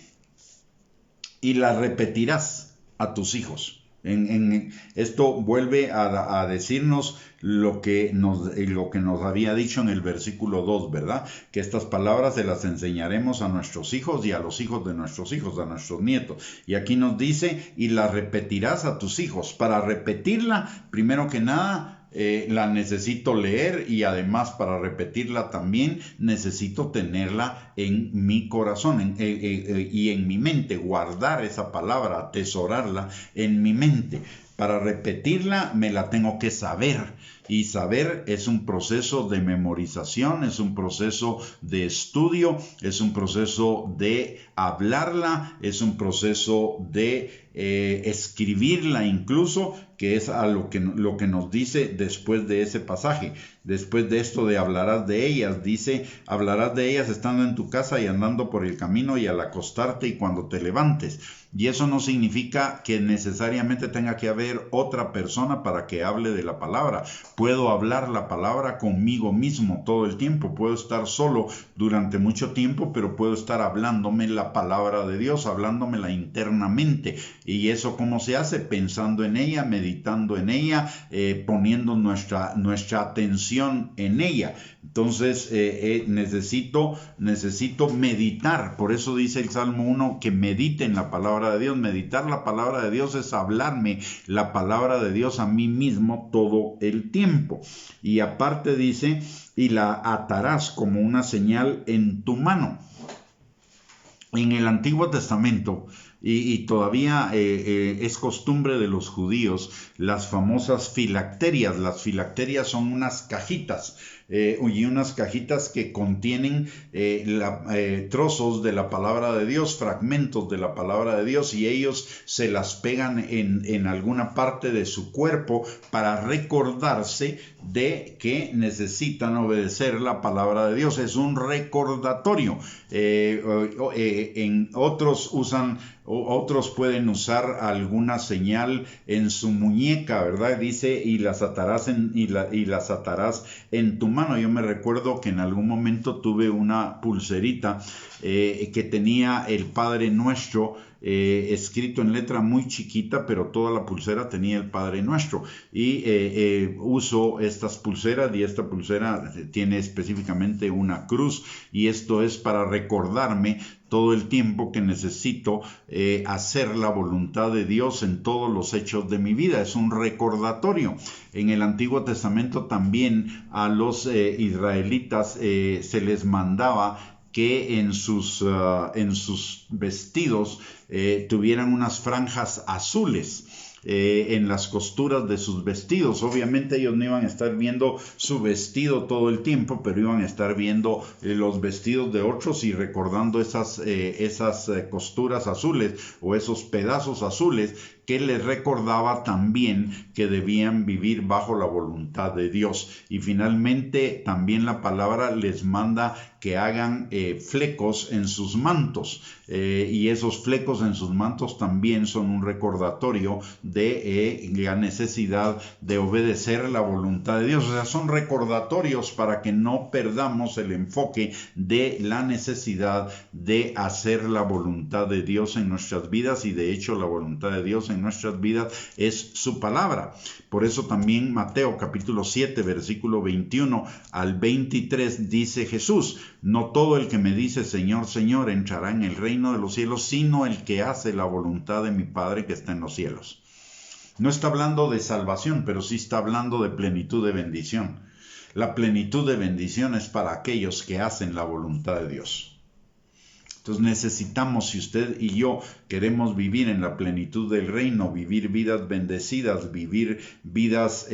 y las repetirás a tus hijos. Esto vuelve a decirnos lo que nos había dicho en el versículo 2, ¿verdad? Que estas palabras se las enseñaremos a nuestros hijos y a los hijos de nuestros hijos, a nuestros nietos. Y aquí nos dice, y la repetirás a tus hijos. Para repetirla, primero que nada, la necesito leer, y además para repetirla también necesito tenerla en mi corazón y en mi mente, guardar esa palabra, atesorarla en mi mente. Para repetirla me la tengo que saber, y saber es un proceso de memorización, es un proceso de estudio, es un proceso de hablarla, es un proceso de escribirla incluso, que es a lo que nos dice después de ese pasaje. Después de esto de hablarás de ellas, dice, hablarás de ellas estando en tu casa y andando por el camino y al acostarte y cuando te levantes. Y eso no significa que necesariamente tenga que haber otra persona para que hable de la palabra. Puedo hablar la palabra conmigo mismo todo el tiempo. Puedo estar solo durante mucho tiempo, pero puedo estar hablándome la palabra de Dios, hablándomela internamente. ¿Y eso cómo se hace? Pensando en ella, meditando en ella, poniendo nuestra atención en ella. Entonces necesito meditar. Por eso dice el Salmo 1 que medite en la palabra de Dios. Meditar la palabra de Dios es hablarme la palabra de Dios a mí mismo todo el tiempo. Y aparte dice, y la atarás como una señal en tu mano. En el Antiguo Testamento, y todavía es costumbre de los judíos, las famosas filacterias. Las filacterias son unas cajitas, y unas cajitas que contienen trozos de la palabra de Dios, fragmentos de la palabra de Dios, y ellos se las pegan en alguna parte de su cuerpo para recordarse de que necesitan obedecer la palabra de Dios. Es un recordatorio. En otros pueden usar alguna señal en su muñeca, ¿verdad? Dice, y las atarás en tu mano. Yo me recuerdo que en algún momento tuve una pulserita que tenía el Padre Nuestro escrito en letra muy chiquita, pero toda la pulsera tenía el Padre Nuestro. Y uso estas pulseras, y esta pulsera tiene específicamente una cruz, y esto es para recordarme todo el tiempo que necesito hacer la voluntad de Dios en todos los hechos de mi vida. Es un recordatorio. En el Antiguo Testamento también a los israelitas se les mandaba que en sus vestidos tuvieran unas franjas azules en las costuras de sus vestidos. Obviamente ellos no iban a estar viendo su vestido todo el tiempo, pero iban a estar viendo los vestidos de otros y recordando esas costuras azules o esos pedazos azules que les recordaba también que debían vivir bajo la voluntad de Dios. Y finalmente también la palabra les manda que hagan flecos en sus mantos, y esos flecos en sus mantos también son un recordatorio de la necesidad de obedecer la voluntad de Dios. O sea, son recordatorios para que no perdamos el enfoque de la necesidad de hacer la voluntad de Dios en nuestras vidas, y de hecho la voluntad de Dios en nuestras vidas es su palabra. Por eso también Mateo capítulo 7 versículo 21 al 23 dice Jesús: no todo el que me dice Señor, Señor entrará en el reino de los cielos, sino el que hace la voluntad de mi Padre que está en los cielos. No está hablando de salvación, pero sí está hablando de plenitud de bendición. La plenitud de bendición es para aquellos que hacen la voluntad de Dios. Entonces necesitamos, si usted y yo queremos vivir en la plenitud del reino, vivir vidas bendecidas, vivir vidas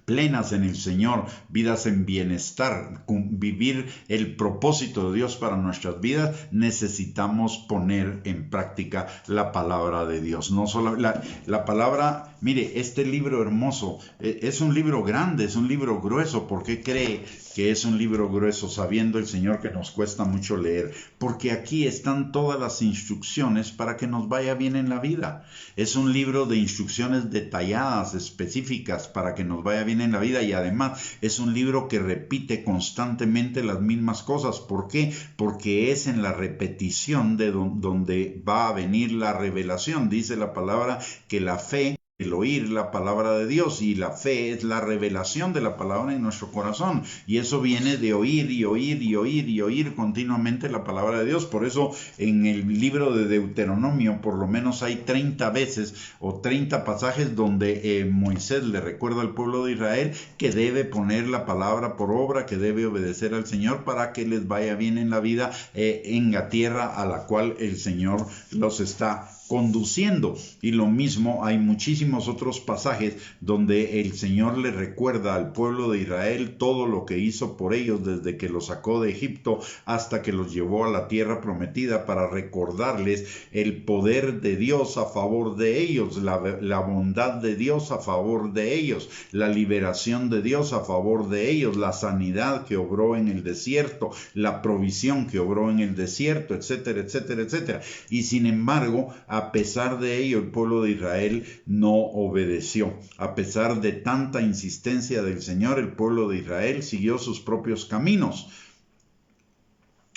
plenas en el Señor, vidas en bienestar, vivir el propósito de Dios para nuestras vidas, necesitamos poner en práctica la palabra de Dios. No solo la palabra Mire, este libro hermoso es un libro grande, es un libro grueso. ¿Por qué cree que es un libro grueso, sabiendo el Señor que nos cuesta mucho leer? Porque aquí están todas las instrucciones para que nos vaya bien en la vida. Es un libro de instrucciones detalladas, específicas, para que nos vaya bien en la vida, y además es un libro que repite constantemente las mismas cosas. ¿Por qué? Porque es en la repetición de donde va a venir la revelación. Dice la palabra que la fe, el oír la palabra de Dios, y la fe es la revelación de la palabra en nuestro corazón, y eso viene de oír y oír y oír y oír continuamente la palabra de Dios. Por eso en el libro de Deuteronomio por lo menos hay 30 veces o 30 pasajes donde Moisés le recuerda al pueblo de Israel que debe poner la palabra por obra, que debe obedecer al Señor para que les vaya bien en la vida, en la tierra a la cual el Señor los está conduciendo. Y lo mismo, hay muchísimos otros pasajes donde el Señor le recuerda al pueblo de Israel todo lo que hizo por ellos desde que los sacó de Egipto hasta que los llevó a la tierra prometida, para recordarles el poder de Dios a favor de ellos, la bondad de Dios a favor de ellos, la liberación de Dios a favor de ellos, la sanidad que obró en el desierto, la provisión que obró en el desierto, etcétera, etcétera, etcétera. Y sin embargo, a pesar de ello, el pueblo de Israel no obedeció. A pesar de tanta insistencia del Señor, el pueblo de Israel siguió sus propios caminos,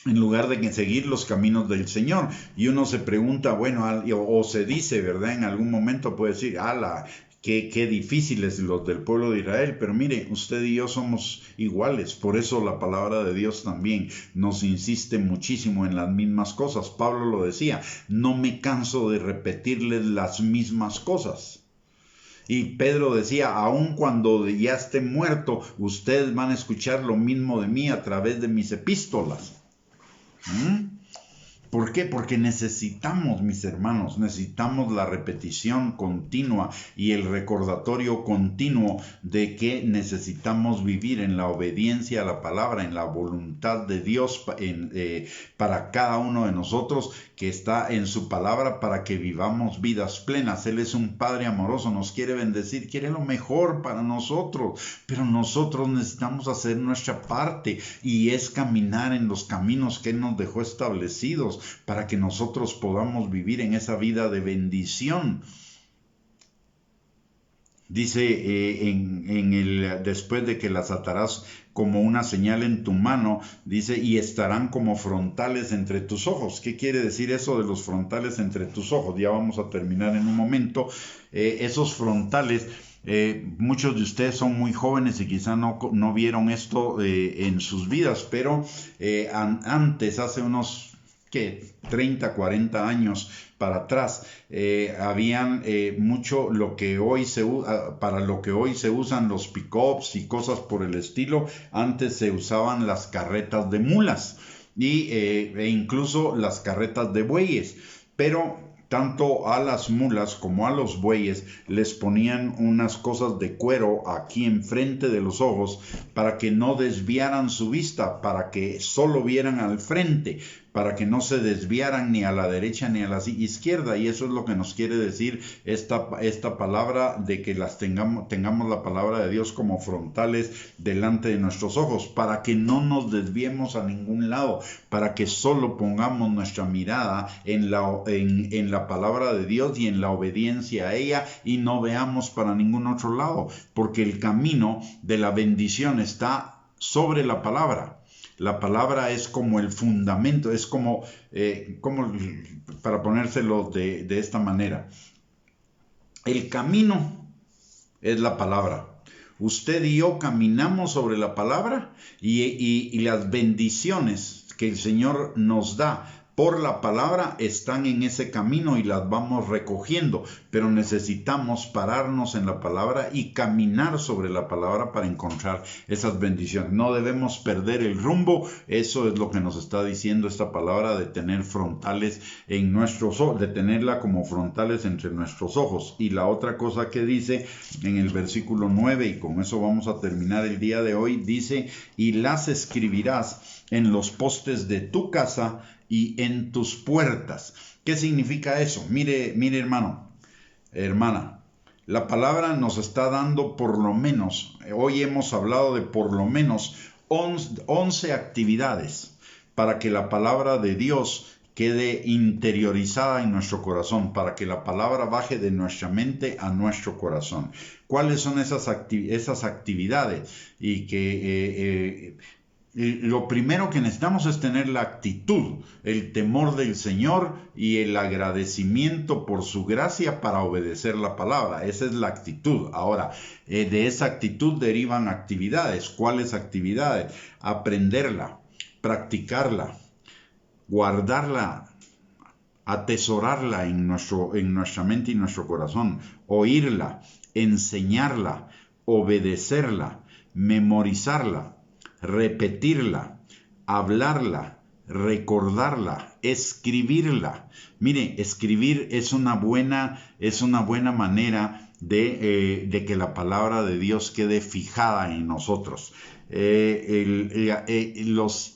en lugar de seguir los caminos del Señor. Y uno se pregunta, bueno, o se dice, ¿verdad? En algún momento puede decir, ala, qué difíciles los del pueblo de Israel. Pero mire, usted y yo somos iguales. Por eso la palabra de Dios también nos insiste muchísimo en las mismas cosas. Pablo lo decía, no me canso de repetirles las mismas cosas. Y Pedro decía, aun cuando ya esté muerto, ustedes van a escuchar lo mismo de mí a través de mis epístolas. ¿Por qué? Porque necesitamos, mis hermanos, necesitamos la repetición continua y el recordatorio continuo de que necesitamos vivir en la obediencia a la palabra, en la voluntad de Dios para cada uno de nosotros, que está en su palabra, para que vivamos vidas plenas. Él es un Padre amoroso, nos quiere bendecir, quiere lo mejor para nosotros, pero nosotros necesitamos hacer nuestra parte, y es caminar en los caminos que Él nos dejó establecidos, para que nosotros podamos vivir en esa vida de bendición. Dice después de que las atarás como una señal en tu mano, dice, y estarán como frontales entre tus ojos. ¿Qué quiere decir eso de los frontales entre tus ojos? Ya vamos a terminar en un momento. Esos frontales, muchos de ustedes son muy jóvenes y quizá no vieron esto en sus vidas, pero antes, hace unos 30, 40 años para atrás, habían mucho lo que hoy para lo que hoy se usan los pick-ups y cosas por el estilo. Antes se usaban las carretas de mulas e incluso las carretas de bueyes, pero tanto a las mulas como a los bueyes les ponían unas cosas de cuero aquí enfrente de los ojos para que no desviaran su vista, para que solo vieran al frente, para que no se desviaran ni a la derecha ni a la izquierda. Y eso es lo que nos quiere decir esta palabra, de que tengamos la palabra de Dios como frontales delante de nuestros ojos, para que no nos desviemos a ningún lado, para que solo pongamos nuestra mirada en la palabra de Dios y en la obediencia a ella, y no veamos para ningún otro lado, porque el camino de la bendición está sobre la palabra. La palabra es como el fundamento, es como para ponérselo de esta manera, el camino es la palabra. Usted y yo caminamos sobre la palabra, y las bendiciones que el Señor nos da por la palabra están en ese camino y las vamos recogiendo, pero necesitamos pararnos en la palabra y caminar sobre la palabra para encontrar esas bendiciones. No debemos perder el rumbo. Eso es lo que nos está diciendo esta palabra, de tener frontales en nuestros ojos, de tenerla como frontales entre nuestros ojos. Y la otra cosa que dice en el versículo 9, y con eso vamos a terminar el día de hoy, dice, y las escribirás en los postes de tu casa y en tus puertas. ¿Qué significa eso? Mire hermano, hermana, La palabra nos está dando por lo menos, hoy hemos hablado de por lo menos 11 actividades para que la palabra de Dios quede interiorizada en nuestro corazón, para que la palabra baje de nuestra mente a nuestro corazón. ¿Cuáles son esas actividades? Y que lo primero que necesitamos es tener la actitud, el temor del Señor y el agradecimiento por su gracia para obedecer la palabra. Esa es la actitud. Ahora, de esa actitud derivan actividades. ¿Cuáles actividades? Aprenderla, practicarla, guardarla, atesorarla en nuestra mente y nuestro corazón, oírla, enseñarla, obedecerla, memorizarla, repetirla, hablarla, recordarla, escribirla. Mire, escribir es una buena manera de que la palabra de Dios quede fijada en nosotros. Los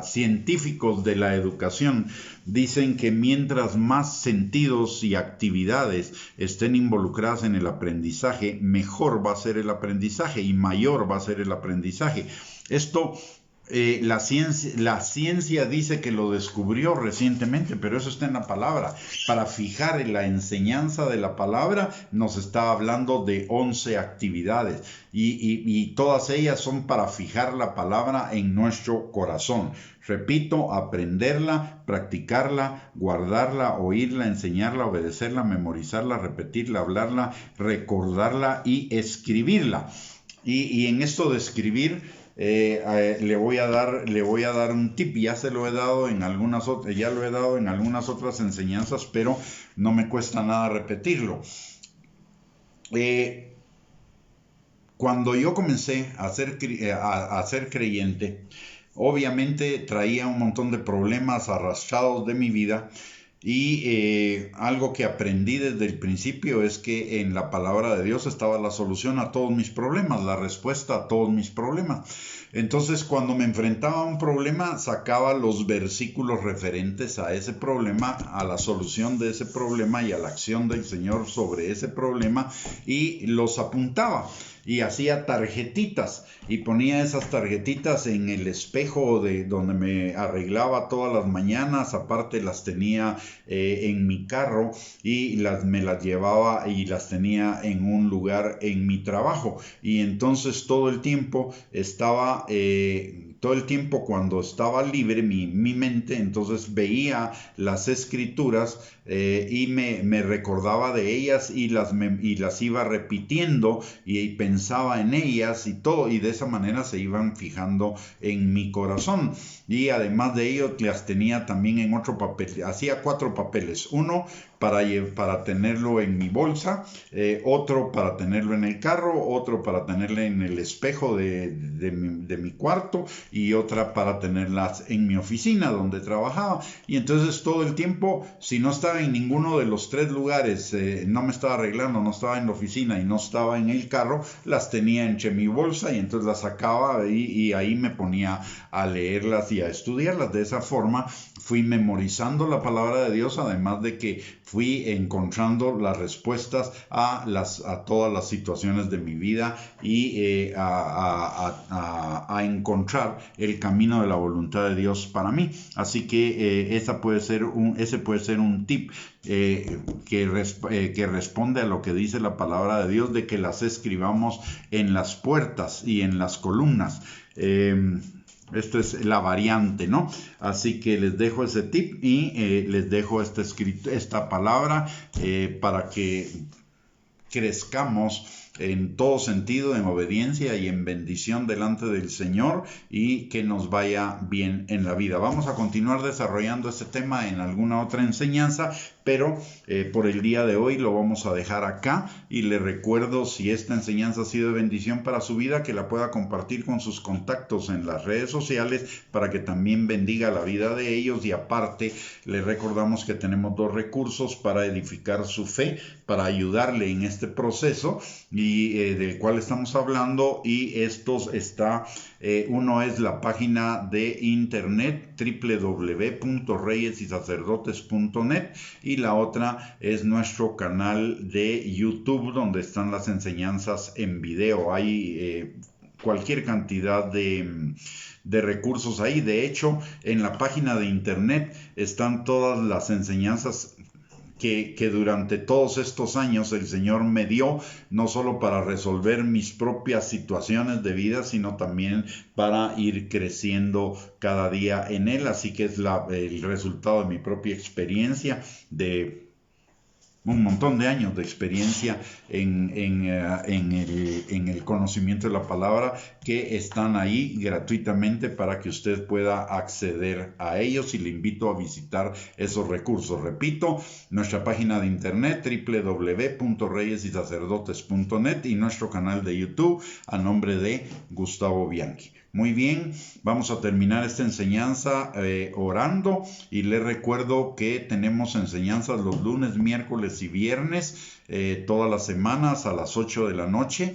científicos de la educación dicen que mientras más sentidos y actividades estén involucradas en el aprendizaje, mejor va a ser el aprendizaje y mayor va a ser el aprendizaje. Esto la ciencia dice que lo descubrió recientemente, pero eso está en la palabra. Para fijar la enseñanza de la palabra nos está hablando de 11 actividades y todas ellas son para fijar la palabra en nuestro corazón. Repito, aprenderla, practicarla, guardarla, oírla, enseñarla, obedecerla, memorizarla, repetirla, hablarla, recordarla y escribirla. Y en esto de escribir, le voy a dar un tip. Ya lo he dado en algunas otras enseñanzas, pero no me cuesta nada repetirlo. Cuando yo comencé a ser creyente, obviamente traía un montón de problemas arrastrados de mi vida. Y algo que aprendí desde el principio es que en la palabra de Dios estaba la solución a todos mis problemas, la respuesta a todos mis problemas. Entonces, cuando me enfrentaba a un problema, sacaba los versículos referentes a ese problema, a la solución de ese problema y a la acción del Señor sobre ese problema, y los apuntaba. Y hacía tarjetitas y ponía esas tarjetitas en el espejo de donde me arreglaba todas las mañanas. Aparte las tenía en mi carro y me las llevaba y las tenía en un lugar en mi trabajo. Y entonces todo el tiempo cuando estaba libre mi mente, entonces veía las escrituras y me recordaba de ellas y las iba repitiendo y pensaba en ellas y todo, y de esa manera se iban fijando en mi corazón. Y además de ello las tenía también en otro papel. Hacía 4 papeles: uno para tenerlo en mi bolsa, otro para tenerlo en el carro, otro para tenerlo en el espejo de mi cuarto, y otra para tenerlas en mi oficina donde trabajaba. Y entonces todo el tiempo, si no estaba en ninguno de los 3 lugares, no me estaba arreglando, no estaba en la oficina y no estaba en el carro, las tenía entre mi bolsa y entonces las sacaba y ahí me ponía a leerlas y a estudiarlas. De esa forma fui memorizando la palabra de Dios, además de que fui encontrando las respuestas a todas las situaciones de mi vida y a encontrar el camino de la voluntad de Dios para mí. Así que ese puede ser un tip que responde a lo que dice la palabra de Dios, de que las escribamos en las puertas y en las columnas. Esto es la variante, ¿no? Así que les dejo ese tip y les dejo esta palabra para que crezcamos en todo sentido, en obediencia y en bendición delante del Señor, y que nos vaya bien en la vida. Vamos a continuar desarrollando este tema en alguna otra enseñanza, pero por el día de hoy lo vamos a dejar acá, y le recuerdo, si esta enseñanza ha sido de bendición para su vida, que la pueda compartir con sus contactos en las redes sociales para que también bendiga la vida de ellos. Y aparte, le recordamos que tenemos 2 recursos para edificar su fe, para ayudarle en este proceso, y y del cual estamos hablando, y estos uno es la página de internet www.reyesysacerdotes.net y la otra es nuestro canal de YouTube donde están las enseñanzas en video. Hay cualquier cantidad de recursos ahí. De hecho, en la página de internet están todas las enseñanzas que durante todos estos años el Señor me dio, no solo para resolver mis propias situaciones de vida, sino también para ir creciendo cada día en Él. Así que es el resultado de mi propia experiencia, de un montón de años de experiencia en el conocimiento de la palabra, que están ahí gratuitamente para que usted pueda acceder a ellos, y le invito a visitar esos recursos. Repito, nuestra página de internet www.reyesysacerdotes.net y nuestro canal de YouTube a nombre de Gustavo Bianchi. Muy bien, vamos a terminar esta enseñanza orando, y les recuerdo que tenemos enseñanzas los lunes, miércoles y viernes, todas las semanas a las 8 de la noche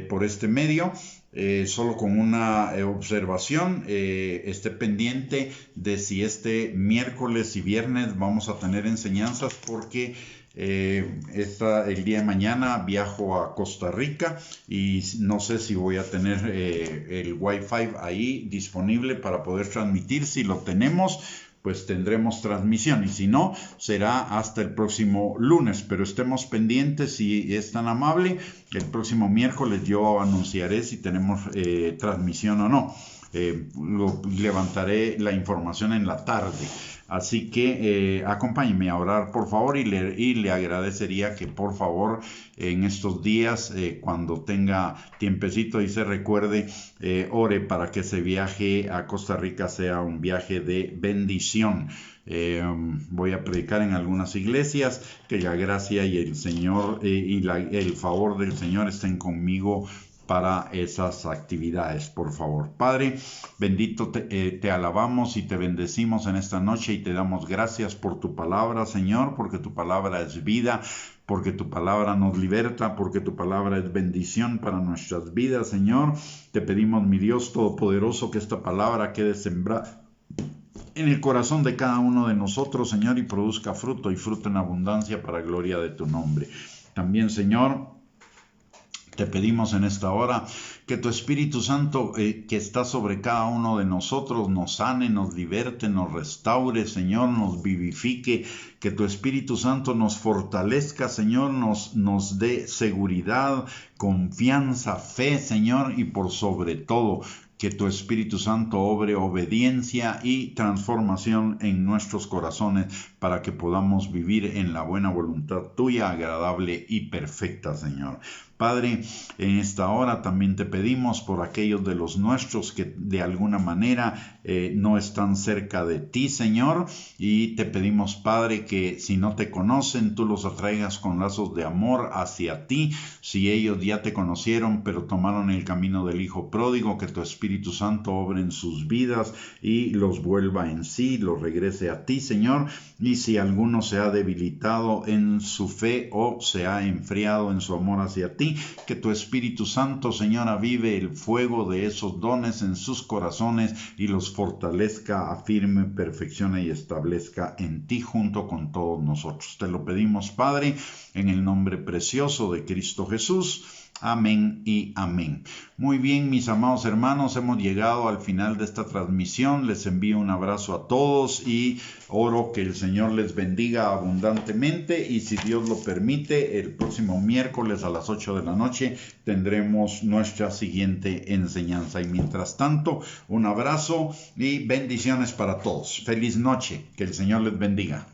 por este medio. Solo con una observación, esté pendiente de si este miércoles y viernes vamos a tener enseñanzas, porque el día de mañana viajo a Costa Rica y no sé si voy a tener el Wi-Fi ahí disponible para poder transmitir. Si lo tenemos, pues tendremos transmisión, y si no, será hasta el próximo lunes. Pero estemos pendientes, si es tan amable, el próximo miércoles yo anunciaré si tenemos transmisión o no. Levantaré la información en la tarde. Así que acompáñeme a orar, por favor, y le agradecería que por favor en estos días, cuando tenga tiempecito y se recuerde, ore para que ese viaje a Costa Rica sea un viaje de bendición. Voy a predicar en algunas iglesias. Que la gracia y el Señor el favor del Señor estén conmigo para esas actividades, por favor. Padre, bendito te alabamos y te bendecimos en esta noche, y te damos gracias por tu palabra, Señor, porque tu palabra es vida, porque tu palabra nos liberta, porque tu palabra es bendición para nuestras vidas, Señor. Te pedimos, mi Dios todopoderoso, que esta palabra quede sembrada en el corazón de cada uno de nosotros, Señor, y produzca fruto, y fruto en abundancia, para gloria de tu nombre. También, Señor, te pedimos en esta hora que tu Espíritu Santo que está sobre cada uno de nosotros nos sane, nos liberte, nos restaure, Señor, nos vivifique. Que tu Espíritu Santo nos fortalezca, Señor, nos dé seguridad, confianza, fe, Señor, y por sobre todo, que tu Espíritu Santo obre obediencia y transformación en nuestros corazones, para que podamos vivir en la buena voluntad tuya, agradable y perfecta, Señor. Padre, en esta hora también te pedimos por aquellos de los nuestros que de alguna manera no están cerca de ti, Señor, y te pedimos, Padre, que si no te conocen, tú los atraigas con lazos de amor hacia ti. Si ellos ya te conocieron, pero tomaron el camino del Hijo pródigo, que tu Espíritu Santo obre en sus vidas y los vuelva en sí, los regrese a ti, Señor. Y si alguno se ha debilitado en su fe o se ha enfriado en su amor hacia ti, que tu Espíritu Santo, Señor, avive el fuego de esos dones en sus corazones y los fortalezca, afirme, perfeccione y establezca en ti junto con todos nosotros. Te lo pedimos, Padre, en el nombre precioso de Cristo Jesús. Amén y amén. Muy bien, mis amados hermanos, hemos llegado al final de esta transmisión. Les envío un abrazo a todos y oro que el Señor les bendiga abundantemente, y si Dios lo permite, el próximo miércoles a las 8 de la noche tendremos nuestra siguiente enseñanza. Y mientras tanto, un abrazo y bendiciones para todos. Feliz noche. Que el Señor les bendiga.